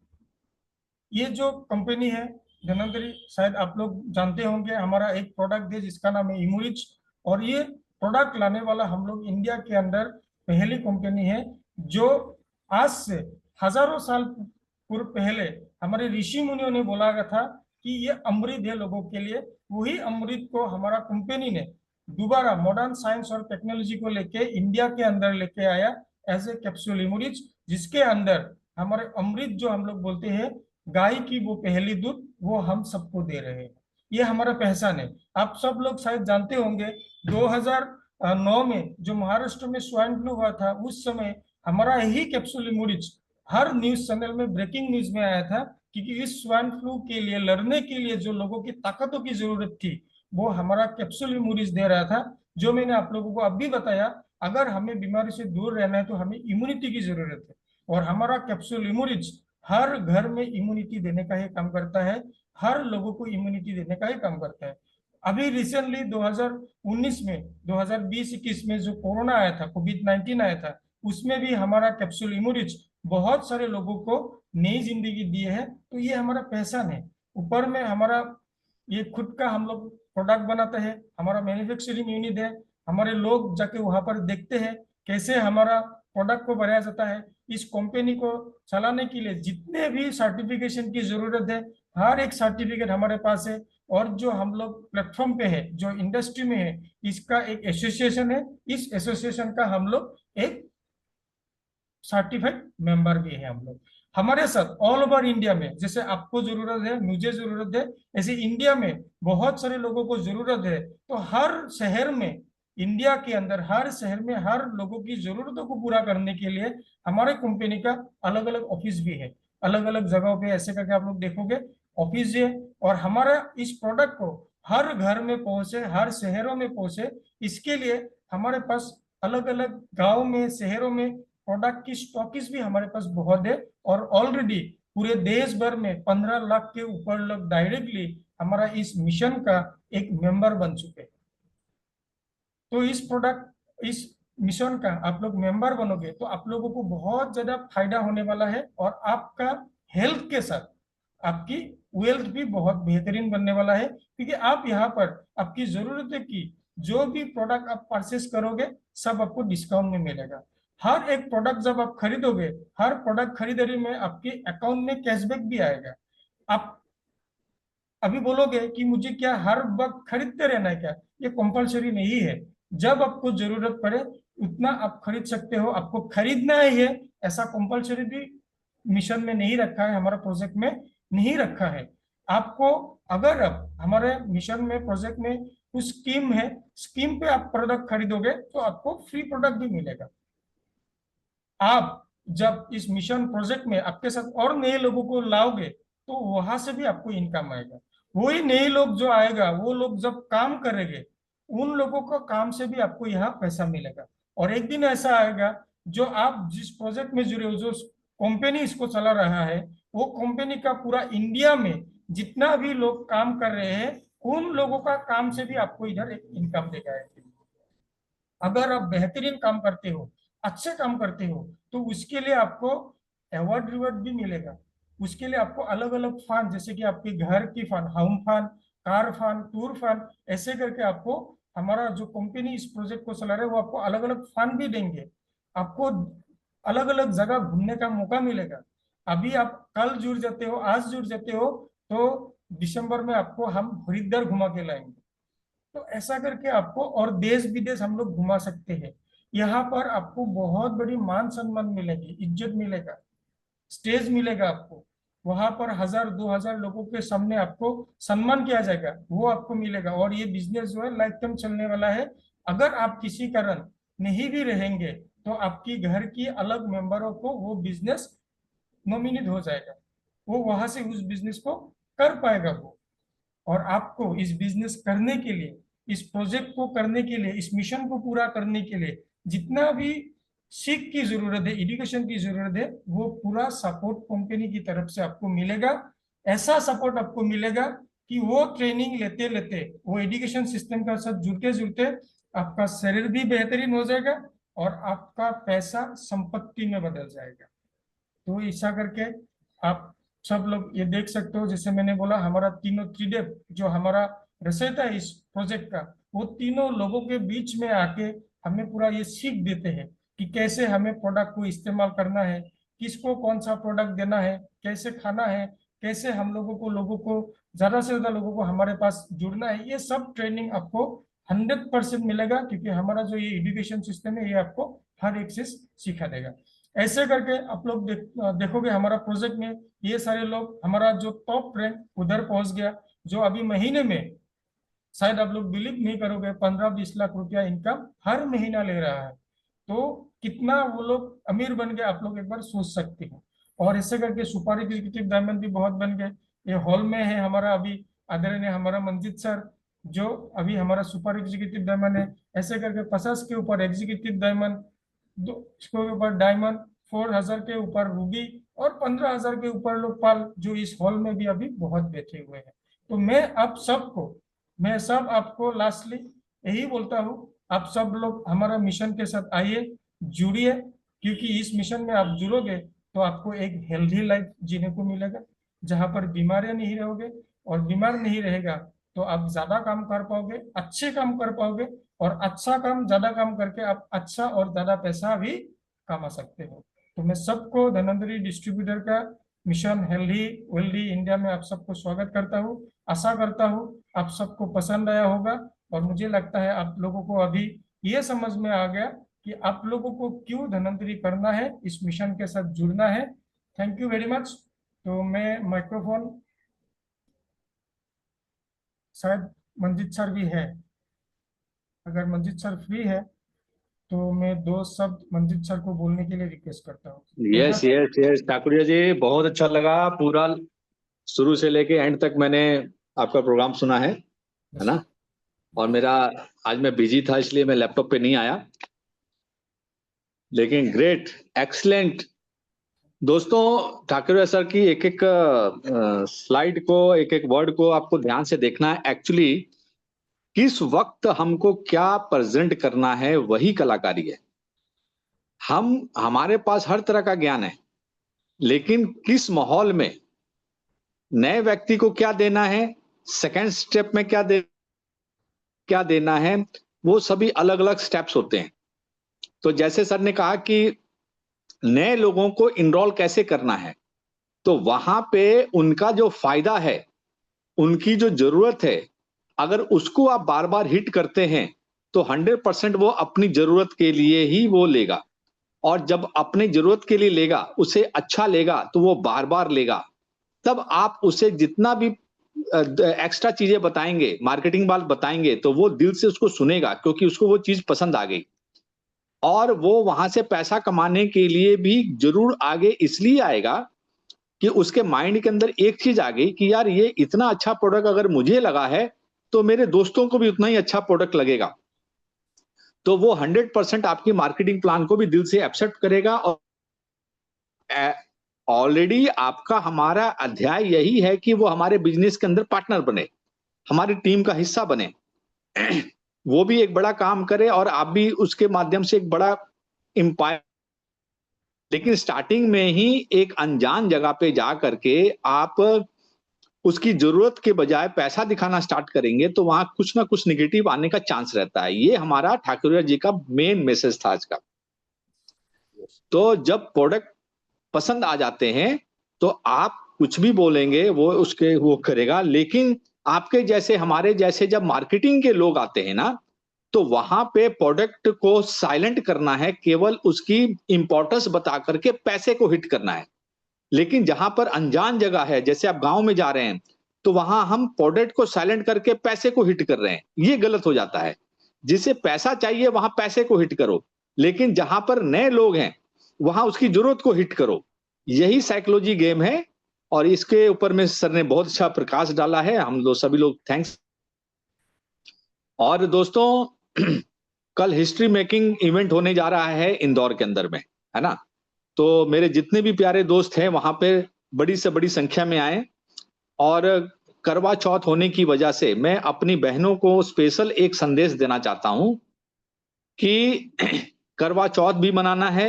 ये जो कंपनी है धनवंतरी, शायद आप लोग जानते होंगे, हमारा एक प्रोडक्ट है जिसका नाम है इमोरिच। और ये प्रोडक्ट लाने वाला हम लोग इंडिया के अंदर पहली कंपनी है, जो आज से हजारों साल पूर्व पहले हमारे ऋषि मुनियों ने बोला गया था कि ये अमृत है लोगों के लिए। वही अमृत को हमारा कंपनी ने दोबारा मॉडर्न साइंस और टेक्नोलॉजी को लेके इंडिया के अंदर लेके आया एज ए कैप्सूल इमोरिच, जिसके अंदर हमारे अमृत जो हम लोग बोलते हैं गाय की वो पहली दूध वो हम सबको दे रहे हैं। ये हमारा पहचान है। आप सब लोग शायद जानते होंगे 2009 में जो महाराष्ट्र में स्वाइन फ्लू हुआ था, उस समय हमारा यही कैप्सूल इम्यूनिज हर न्यूज चैनल में ब्रेकिंग न्यूज में आया था, क्योंकि इस स्वाइन फ्लू के लिए लड़ने के लिए जो लोगों की ताकतों की जरूरत थी वो हमारा कैप्सूल इम्यूनिज दे रहा था। जो मैंने आप लोगों को अभी बताया, अगर हमें बीमारी से दूर रहना है तो हमें इम्यूनिटी की जरूरत है, और हमारा कैप्सूल इम्यूनिज हर घर में इम्यूनिटी देने का ही काम करता है, हर लोगों को इम्यूनिटी देने का ही काम करता है। अभी रिसेंटली 2019 में 2020-21 में जो कोरोना आया था, कोविड-19 आया था, उसमें भी हमारा कैप्सूल इम्यूनिज बहुत सारे लोगों को नई जिंदगी दी है। तो ये हमारा पहचान है। ऊपर में हमारा ये खुद का हम लोग प्रोडक्ट बनाते हैं, हमारा मैन्युफैक्चरिंग यूनिट है, हमारे लोग जाके वहां पर देखते हैं कैसे हमारा प्रोडक्ट को बनाया जाता है। इस कंपनी को चलाने के लिए जितने भी सर्टिफिकेशन की जरूरत है, हर एक सर्टिफिकेट हमारे पास है। और जो हम लोग प्लेटफॉर्म पे है, जो इंडस्ट्री में है, इसका एक एसोसिएशन है, इस एसोसिएशन का हम लोग एक सर्टिफाइड मेंबर भी है। हम लोग हमारे साथ ऑल ओवर इंडिया में, जैसे आपको जरूरत है, मुझे जरूरत है, ऐसे इंडिया में बहुत सारे लोगों को जरूरत है। तो हर शहर में, इंडिया के अंदर हर शहर में हर लोगों की जरूरतों को पूरा करने के लिए हमारे कंपनी का अलग अलग ऑफिस भी है। अलग अलग जगहों पे ऐसे करके आप लोग देखोगे ऑफिस है। और हमारा इस प्रोडक्ट को हर घर में पहुंचे, हर शहरों में पहुंचे, इसके लिए हमारे पास अलग अलग गाँव में, शहरों में प्रोडक्ट की स्टॉकिस भी हमारे पास बहुत है। और ऑलरेडी पूरे देश भर में 15 लाख के ऊपर लोग डायरेक्टली हमारा इस मिशन का एक मेंबर बन चुके हैं। तो इस मिशन का आप लोग मेंबर बनोगे तो आप लोगों को बहुत ज्यादा फायदा होने वाला है, और आपका हेल्थ के साथ आपकी वेल्थ भी बहुत बेहतरीन बनने वाला है। क्योंकि आप यहाँ पर आपकी जरूरत की जो भी प्रोडक्ट आप परचेस करोगे सब आपको डिस्काउंट में मिलेगा। हर एक प्रोडक्ट जब आप खरीदोगे, हर प्रोडक्ट खरीदारी में आपके अकाउंट में कैशबैक भी आएगा। आप अभी बोलोगे कि मुझे क्या हर वक्त खरीदते रहना है क्या? ये कंपलसरी नहीं है। जब आपको जरूरत पड़े उतना आप खरीद सकते हो। आपको खरीदना ही है ऐसा कंपलसरी भी मिशन में नहीं रखा है, हमारा प्रोजेक्ट में नहीं रखा है। आपको अगर आप हमारे मिशन में, प्रोजेक्ट में कुछ स्कीम है, स्कीम पे आप प्रोडक्ट खरीदोगे तो आपको फ्री प्रोडक्ट भी मिलेगा। आप जब इस मिशन प्रोजेक्ट में आपके साथ और नए लोगों को लाओगे तो वहां से भी आपको इनकम आएगा। वही नए लोग जो आएगा, वो लोग जब काम करेंगे, उन लोगों को काम से भी आपको यहाँ पैसा मिलेगा। और एक दिन ऐसा आएगा जो आप जिस प्रोजेक्ट में जुड़े हो, जो कंपनी इसको चला रहा है, वो कंपनी का पूरा इंडिया में जितना भी लोग काम कर रहे हैं, उन लोगों का काम से भी आपको इधर एक इनकम देगा। अगर आप बेहतरीन काम करते हो, अच्छे काम करते हो, तो उसके लिए आपको अवार्ड रिवॉर्ड भी मिलेगा। उसके लिए आपको अलग अलग फंड, जैसे कि आपके घर की fund, home fund, car fund, tour fund, ऐसे करके आपको हमारा जो कंपनी इस प्रोजेक्ट को चला रहे हैं वो आपको अलग अलग फंड भी देंगे। आपको अलग अलग जगह घूमने का मौका मिलेगा। अभी आप कल जुड़ जाते हो, आज जुड़ जाते हो, तो दिसंबर में आपको हम हरिद्वार घुमा के लाएंगे। तो ऐसा करके आपको और देश विदेश हम लोग घुमा सकते हैं। यहाँ पर आपको बहुत बड़ी मान सम्मान मिलेगी, इज्जत मिलेगा, स्टेज मिलेगा आपको। वहां पर 1000-2000 लोगों के सामने आपको सम्मान किया जाएगा, वो आपको मिलेगा। और ये बिजनेस जो है लाइफ टाइम चलने वाला है। अगर आप किसी कारण नहीं भी रहेंगे तो आपकी घर की अलग मेंबरों को वो बिजनेस नॉमिनेट हो जाएगा, वो वहां से उस बिजनेस को कर पाएगा वो। और आपको इस बिजनेस करने के लिए, इस प्रोजेक्ट को करने के लिए, इस मिशन को पूरा करने के लिए जितना भी सीख की जरूरत है, एजुकेशन की जरूरत है, वो पूरा सपोर्ट कंपनी की तरफ से आपको मिलेगा। ऐसा सपोर्ट आपको मिलेगा कि वो ट्रेनिंग लेते लेते, वो एजुकेशन सिस्टम के साथ जुड़ते जुड़ते आपका शरीर भी बेहतरीन हो जाएगा और आपका पैसा संपत्ति में बदल जाएगा। तो ऐसा करके आप सब लोग ये देख सकते हो। जैसे मैंने बोला, हमारा तीनों त्रिदेव जो हमारा रचयिता है इस प्रोजेक्ट का, वो तीनों लोगों के बीच में आके हमें पूरा ये सीख देते हैं कि कैसे हमें प्रोडक्ट को इस्तेमाल करना है, किसको कौन सा प्रोडक्ट देना है, कैसे खाना है, कैसे हम लोगों को ज्यादा से ज्यादा लोगों को हमारे पास जुड़ना है। ये सब ट्रेनिंग आपको 100% मिलेगा, क्योंकि हमारा जो ये एजुकेशन सिस्टम है ये आपको हर एक चीज सिखा देगा। ऐसे करके आप लोग देखोगे हमारा प्रोजेक्ट में ये सारे लोग, हमारा जो टॉप रैंक उधर पहुंच गया, जो अभी महीने में शायद आप लोग बिलीव नहीं करोगे 15-20 लाख रुपया इनकम हर महीना ले रहा है। तो कितना वो लोग अमीर बन गए आप लोग एक बार सोच सकते हो। और ऐसे करके सुपर एग्जीक्यूटिव डायमंड भी बहुत बन गए। ये हॉल में है हमारा अभी आदरणीय हमारा मंजित सर, जो अभी हमारा सुपर एग्जीक्यूटिव डायमंड है। ऐसे करके 50 के ऊपर एग्जीक्यूटिव डायमंड, दो के ऊपर डायमंड, 4000 के ऊपर रूबी, और 15,000 के ऊपर लोग पाल, जो इस हॉल में भी अभी बहुत बैठे हुए हैं। तो मैं सब आपको लास्टली यही बोलता हूँ, आप सब लोग हमारा मिशन के साथ आइए, जुड़िए, क्योंकि इस मिशन में आप जुड़ोगे तो आपको एक हेल्दी लाइफ जीने को मिलेगा, जहाँ पर बीमारियां नहीं रहोगे। और बीमार नहीं रहेगा तो आप ज्यादा काम कर पाओगे, अच्छे काम कर पाओगे, और अच्छा काम ज्यादा काम करके आप अच्छा और ज्यादा पैसा भी कमा सकते हो। तो मैं सबको धनवंतरी डिस्ट्रीब्यूटर का मिशन हेल्दी वेल्दी इंडिया में आप सबको स्वागत करता हूँ। आशा करता हूँ आप सबको पसंद आया होगा, और मुझे लगता है आप लोगों को अभी ये समझ में आ गया कि आप लोगों को क्यों धनवंतरी करना है, इस मिशन के साथ जुड़ना है। Thank you very much. तो मैं माइक्रोफोन, शायद मंजित सर भी है, अगर मंजित सर फ्री है तो मैं 2 शब्द मंजित सर को बोलने के लिए रिक्वेस्ट करता हूँ। Yes yes yes Thakur ji, बहुत अच्छा लगा। पूरा शुरू से लेके एंड तक मैंने आपका प्रोग्राम सुना है ना। और मेरा आज मैं बिजी था इसलिए मैं लैपटॉप पे नहीं आया, लेकिन ग्रेट, एक्सीलेंट। दोस्तों, ठाकुर सर की एक एक स्लाइड को, एक एक वर्ड को आपको ध्यान से देखना है। एक्चुअली किस वक्त हमको क्या प्रेजेंट करना है वही कलाकारी है। हमारे पास हर तरह का ज्ञान है, लेकिन किस माहौल में नए व्यक्ति को क्या देना है, सेकंड स्टेप में क्या देना है, वो सभी अलग अलग स्टेप्स होते हैं। तो जैसे सर ने कहा कि नए लोगों को इनरोल कैसे करना है, तो वहां पे उनका जो फायदा है, उनकी जो जरूरत है, अगर उसको आप बार बार हिट करते हैं तो 100% वो अपनी जरूरत के लिए ही वो लेगा। और जब अपनी जरूरत के लिए लेगा, उसे अच्छा लेगा, तो वो बार बार लेगा। तब आप उसे जितना भी एक्स्ट्रा चीजें बताएंगे, मार्केटिंग बात बताएंगे, तो वो दिल से उसको सुनेगा, क्योंकि उसको वो चीज पसंद आ गई। और वो वहां से पैसा कमाने के लिए भी जरूर आगे इसलिए आएगा कि उसके माइंड के अंदर एक चीज आ गई कि यार, ये इतना अच्छा प्रोडक्ट अगर मुझे लगा है तो मेरे दोस्तों को भी उतना ही अच्छा प्रोडक्ट लगेगा। तो वो 100% आपकी मार्केटिंग प्लान को भी दिल से एक्सेप्ट करेगा। और ऑलरेडी आपका हमारा अध्याय यही है कि वो हमारे बिजनेस के अंदर पार्टनर बने, हमारी टीम का हिस्सा बने, वो भी एक बड़ा काम करे और आप भी उसके माध्यम से एक बड़ा एम्पायर। लेकिन स्टार्टिंग में ही एक अनजान जगह पे जा करके आप उसकी जरूरत के बजाय पैसा दिखाना स्टार्ट करेंगे, तो वहां कुछ ना कुछ निगेटिव आने का चांस रहता है। ये हमारा ठाकुर जी का मेन मैसेज था आज का। तो जब प्रोडक्ट पसंद आ जाते हैं तो आप कुछ भी बोलेंगे वो करेगा। लेकिन आपके जैसे, हमारे जैसे जब मार्केटिंग के लोग आते हैं ना, तो वहां पे प्रोडक्ट को साइलेंट करना है, केवल उसकी इंपॉर्टेंस बता करके पैसे को हिट करना है। लेकिन जहां पर अनजान जगह है, जैसे आप गांव में जा रहे हैं, तो वहां हम प्रोडक्ट को साइलेंट करके पैसे को हिट कर रहे हैं, ये गलत हो जाता है। जिसे पैसा चाहिए वहां पैसे को हिट करो, लेकिन जहां पर नए लोग हैं वहां उसकी जरूरत को हिट करो। यही साइकोलॉजी गेम है, और इसके ऊपर में सर ने बहुत अच्छा प्रकाश डाला है। हम लोग सभी लोग थैंक्स। और दोस्तों, कल हिस्ट्री मेकिंग इवेंट होने जा रहा है इंदौर के अंदर में, है ना। तो मेरे जितने भी प्यारे दोस्त हैं वहां पे बड़ी से बड़ी संख्या में आए। और करवा चौथ होने की वजह से मैं अपनी बहनों को स्पेशल एक संदेश देना चाहता हूं कि करवा चौथ भी मनाना है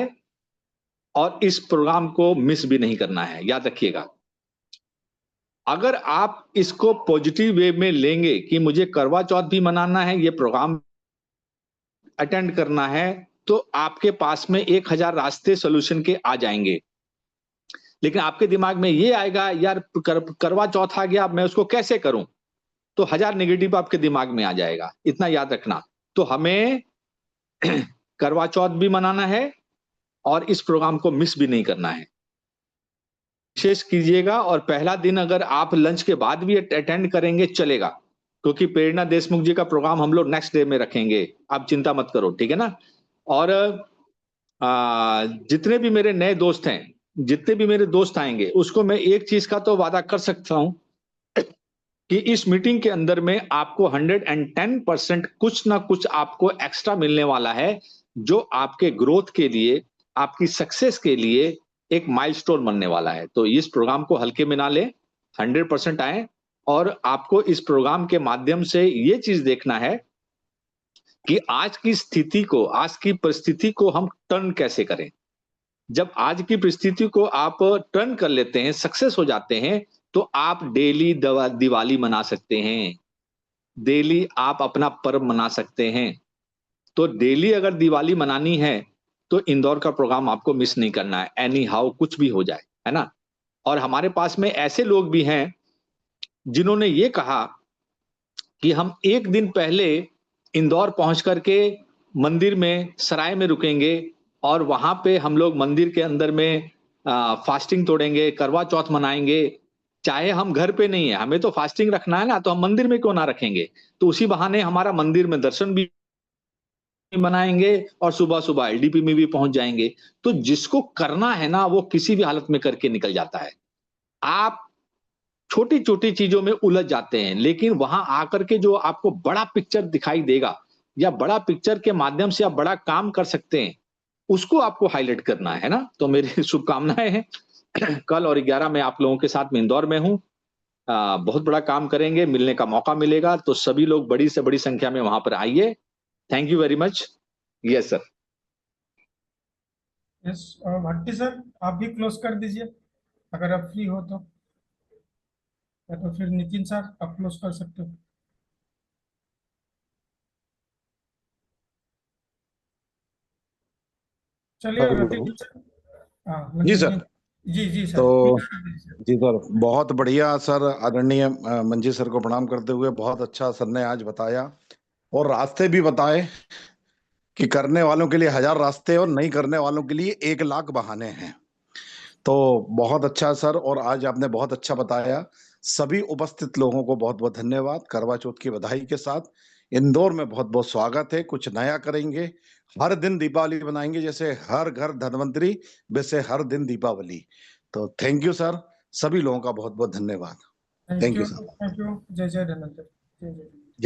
और इस प्रोग्राम को मिस भी नहीं करना है। याद रखिएगा, अगर आप इसको पॉजिटिव वे में लेंगे कि मुझे करवा चौथ भी मनाना है, ये प्रोग्राम अटेंड करना है, तो आपके पास में 1000 रास्ते सोल्यूशन के आ जाएंगे। लेकिन आपके दिमाग में ये आएगा, यार करवा चौथ आ गया, मैं उसको कैसे करूं, तो 1000 नेगेटिव आपके दिमाग में आ जाएगा। इतना याद रखना। तो हमें करवा चौथ भी मनाना है और इस प्रोग्राम को मिस भी नहीं करना है। विशेष कीजिएगा, और पहला दिन अगर आप लंच के बाद भी अटेंड करेंगे चलेगा, क्योंकि प्रेरणा देशमुख जी का प्रोग्राम हम लोग नेक्स्ट डे में रखेंगे, आप चिंता मत करो, ठीक है ना। और जितने भी मेरे नए दोस्त हैं, जितने भी मेरे दोस्त आएंगे, उसको मैं एक चीज का तो वादा कर सकता हूं कि इस मीटिंग के अंदर में आपको 110% कुछ ना कुछ आपको एक्स्ट्रा मिलने वाला है, जो आपके ग्रोथ के लिए, आपकी सक्सेस के लिए एक माइलस्टोन बनने वाला है। तो इस प्रोग्राम को हल्के में ना लें, 100% आए, और आपको इस प्रोग्राम के माध्यम से ये चीज देखना है कि आज की स्थिति को, आज की परिस्थिति को हम टर्न कैसे करें। जब आज की परिस्थिति को आप टर्न कर लेते हैं, सक्सेस हो जाते हैं, तो आप डेली दिवाली मना सकते हैं, डेली आप अपना पर्व मना सकते हैं। तो डेली अगर दिवाली मनानी है तो इंदौर का प्रोग्राम आपको मिस नहीं करना है, एनी हाउ कुछ भी हो जाए, है ना। और हमारे पास में ऐसे लोग भी हैं जिन्होंने ये कहा कि हम एक दिन पहले इंदौर पहुंच करके मंदिर में सराय में रुकेंगे, और वहां पे हम लोग मंदिर के अंदर में फास्टिंग तोड़ेंगे, करवा चौथ मनाएंगे। चाहे हम घर पे नहीं है, हमें तो फास्टिंग रखना है ना, तो हम मंदिर में क्यों ना रखेंगे। तो उसी बहाने हमारा मंदिर में दर्शन भी बनाएंगे और सुबह सुबह एलडीपी में भी पहुंच जाएंगे। तो जिसको करना है ना, वो किसी भी हालत में करके निकल जाता है। आप छोटी छोटी चीजों में उलझ जाते हैं, लेकिन वहां आकर के जो आपको बड़ा पिक्चर दिखाई देगा, या बड़ा पिक्चर के माध्यम से आप बड़ा काम कर सकते हैं, उसको आपको हाईलाइट करना है ना। तो मेरी शुभकामनाएं हैं। कल और 11 में आप लोगों के साथ में इंदौर में हूं। बहुत बड़ा काम करेंगे, मिलने का मौका मिलेगा, तो सभी लोग बड़ी से बड़ी संख्या में वहां पर आइए। Thank you very much. Yes sir. Yes, Bhatti sir आप भी क्लोज कर दीजिए अगर आप फ्री हो तो, या तो फिर नितिन सर आप क्लोज कर सकते हो। चलिए हेलो। नितिन सर। हाँ जी सर। जी जी सर, तो क्लोज कर दीजिए सर। जी सर, बहुत बढ़िया सर, आदरणीय मंजी सर को प्रणाम करते हुए, बहुत अच्छा सर ने आज बताया और रास्ते भी बताए कि करने वालों के लिए 1000 रास्ते और नहीं करने वालों के लिए 1,00,000 बहाने हैं। तो बहुत अच्छा सर, और आज आपने बहुत अच्छा बताया। सभी उपस्थित लोगों को बहुत बहुत धन्यवाद। करवा चौथ की बधाई के साथ इंदौर में बहुत बहुत स्वागत है। कुछ नया करेंगे, हर दिन दीपावली बनाएंगे, जैसे हर घर धन्वंतरी वैसे हर दिन दीपावली। तो थैंक यू सर, सभी लोगों का बहुत बहुत धन्यवाद। Thank thank you, you sir. Thank you. जय जय धन्वंतरी। जय जय।